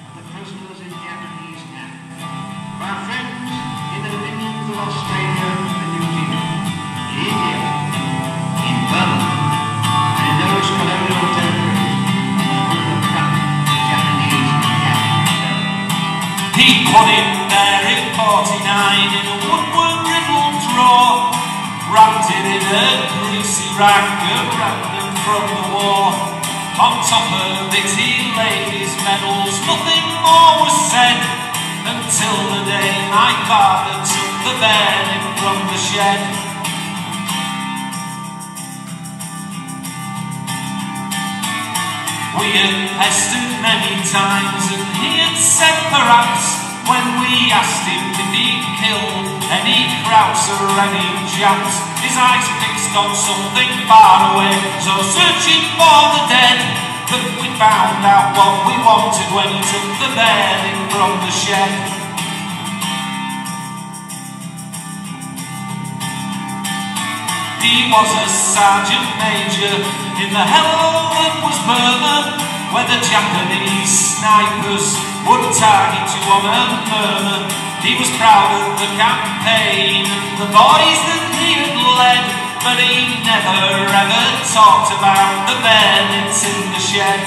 of the prisoners in Japanese camp, of our friends in the dominions of Australia and New Zealand, in India, in Burma, and in those colonial territories who have cut the Japanese captive. He put him there in 49 in a woodwork riddled drawer, wrapped it in a greasy rag random from the war. On top of it he laid his medals, nothing more was said, until the day my father took the bayonet from the shed. We had pestered many times, and he had said perhaps, when we asked him if he'd killed any Crows or any Japs, his eyes fixed on something far away, so searching for the dead, that we found out what we wanted when he took the bayonet from the shed. He was a sergeant major in the hell that was Burma, where the Japanese snipers would target you on a murmur. He was proud of the campaign and the boys that he had led, but he never ever talked about the bayonets in the shed.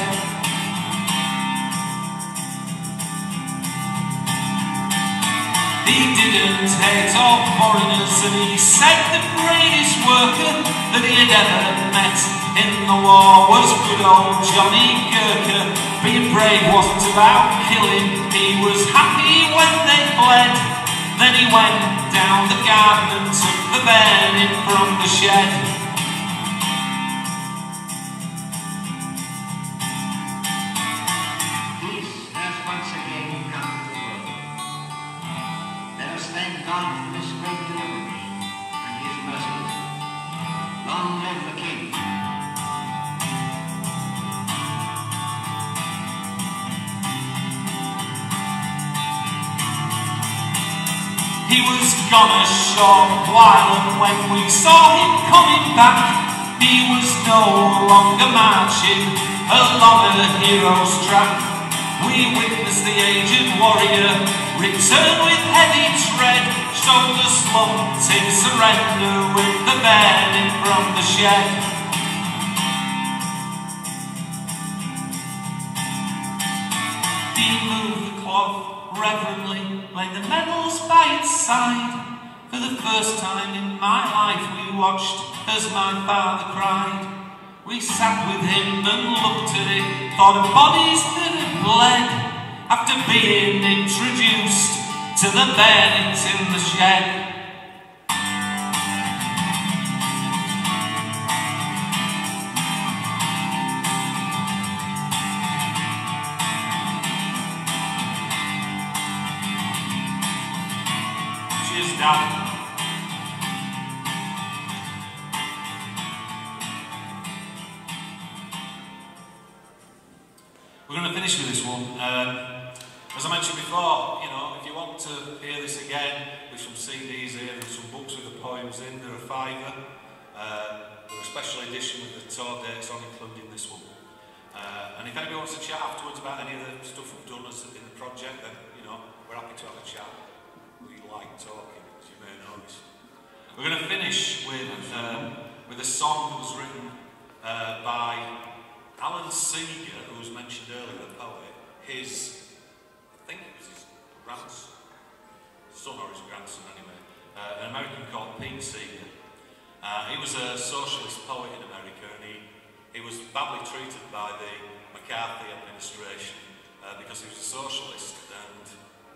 He didn't hate all foreigners, and he said the greatest worker that he had ever met in the war was good old Johnny Gurker. Being brave wasn't about killing, he was happy when they fled. Then he went down the garden and took the bayonet from the shed. Peace has once again come to the world. Let us thank God for this great deliverance and his mercies. Long live the King. He was gone a short while, and when we saw him coming back, he was no longer marching along a hero's track. We witnessed the aged warrior return with heavy tread, shoulders slumped in surrender with the burning from the shed. He moved the cloth reverently, laid the medals by its side. For the first time in my life we watched as my father cried. We sat with him and looked at it, thought of bodies that had bled after being introduced to the bayonet in the shed. Cheers, Dad. We're going to finish with this one. As I mentioned before, you know, if you want to hear this again, there's some CDs here, there's some books with the poems in, they're a £5. They're a special edition with the tour dates on, including this one. And if anybody wants to chat afterwards about any of the stuff we've done in the project, then, you know, we're happy to have a chat. We like talking, as you may notice. We're going to finish with a song that was written by Alan Seeger, who was mentioned earlier, the poet. I think it was his son or his grandson anyway, an American called Pete Seeger. He was a socialist poet in America, and he was badly treated by the McCarthy administration because he was a socialist, and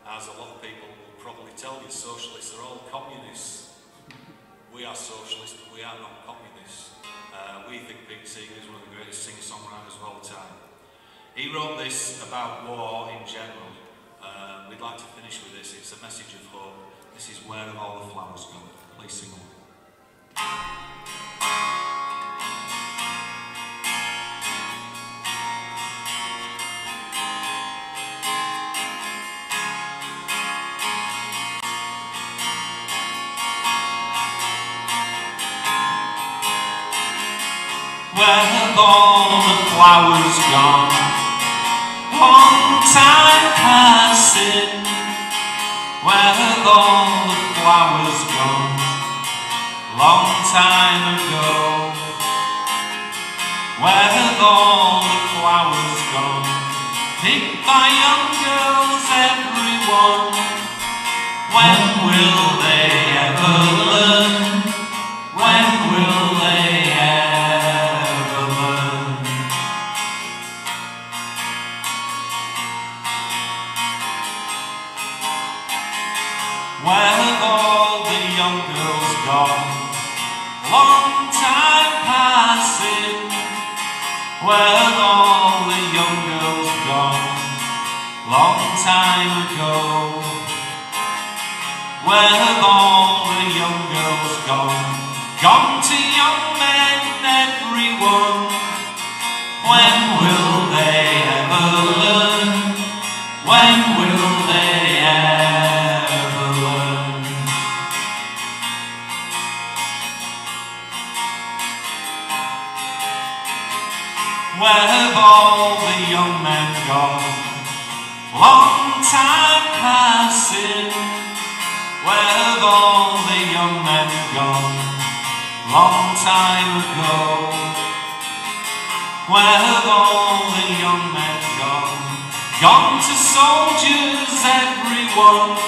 as a lot of people will probably tell you, socialists are all communists. We are socialists, but we are not communists. We think Pete Seeger is one of the greatest singer-songwriters of all time. He wrote this about war in general. We'd like to finish with this. It's a message of hope. This is Where Have All the Flowers Gone? Please sing along. Where have all the flowers gone? Long time passing. Where have all the flowers gone? Long time ago. Where have all the flowers gone? Picked by young girls, everyone. When will they ever learn? When will they ever learn? Where have all the young girls gone? Long time passing. Where have all the young girls gone? Long time ago. Where have all the young girls gone? Gone to young men, everyone. When will they ever learn? When will they ever learn? Where have all the young men gone? Long time passing. Where have all the young men gone? Long time ago. Where have all the young men gone? Gone to soldiers, everyone.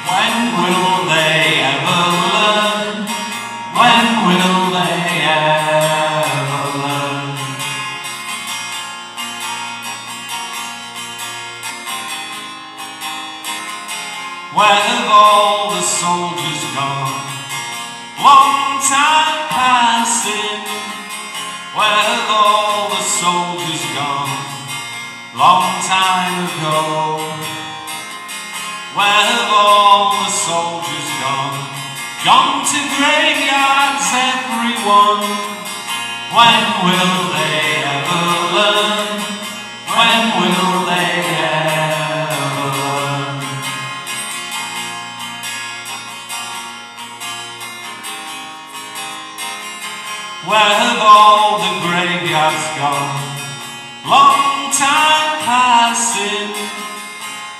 When will they ever learn? When will they ever learn? Where have all the soldiers gone? Long time passing. Where have all the soldiers gone? Long time ago. Where have all the soldiers gone? Gone to graveyards, everyone. When will they ever learn? When will they ever learn? graveyard's gone. Long time passing,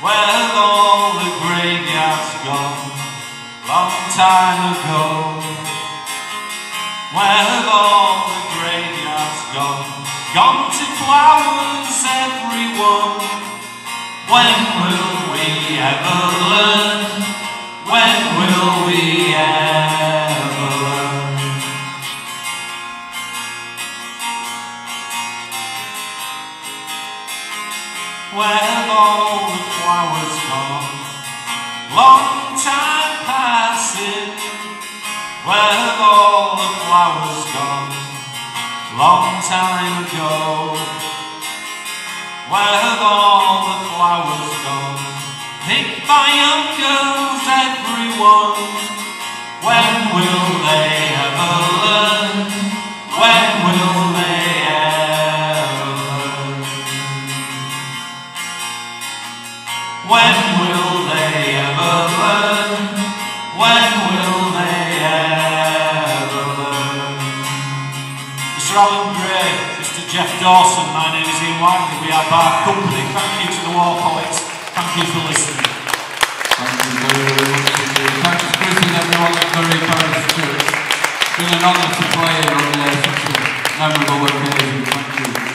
where have all the graveyards gone? Long time ago, where have all the graveyards gone? Gone to flowers, everyone. When will we ever learn? When will we ever learn? Where have all the flowers gone? Long time passing. Where have all the flowers gone? Long time ago. Where have all the flowers gone? Picked by young girls, everyone. When will they ever learn? When will they ever learn? When will they ever learn? When will they ever learn? Mr. Alan Gray, Mr. Jeff Dawson, my name is Ian Wiley, we are Bard Company. Thank you to the War Poets. Thank you for listening. Thank you very much indeed. Thanks for greeting everyone at Bury Parish Church. It's been an honour to play here on such a memorable occasion. Thank you.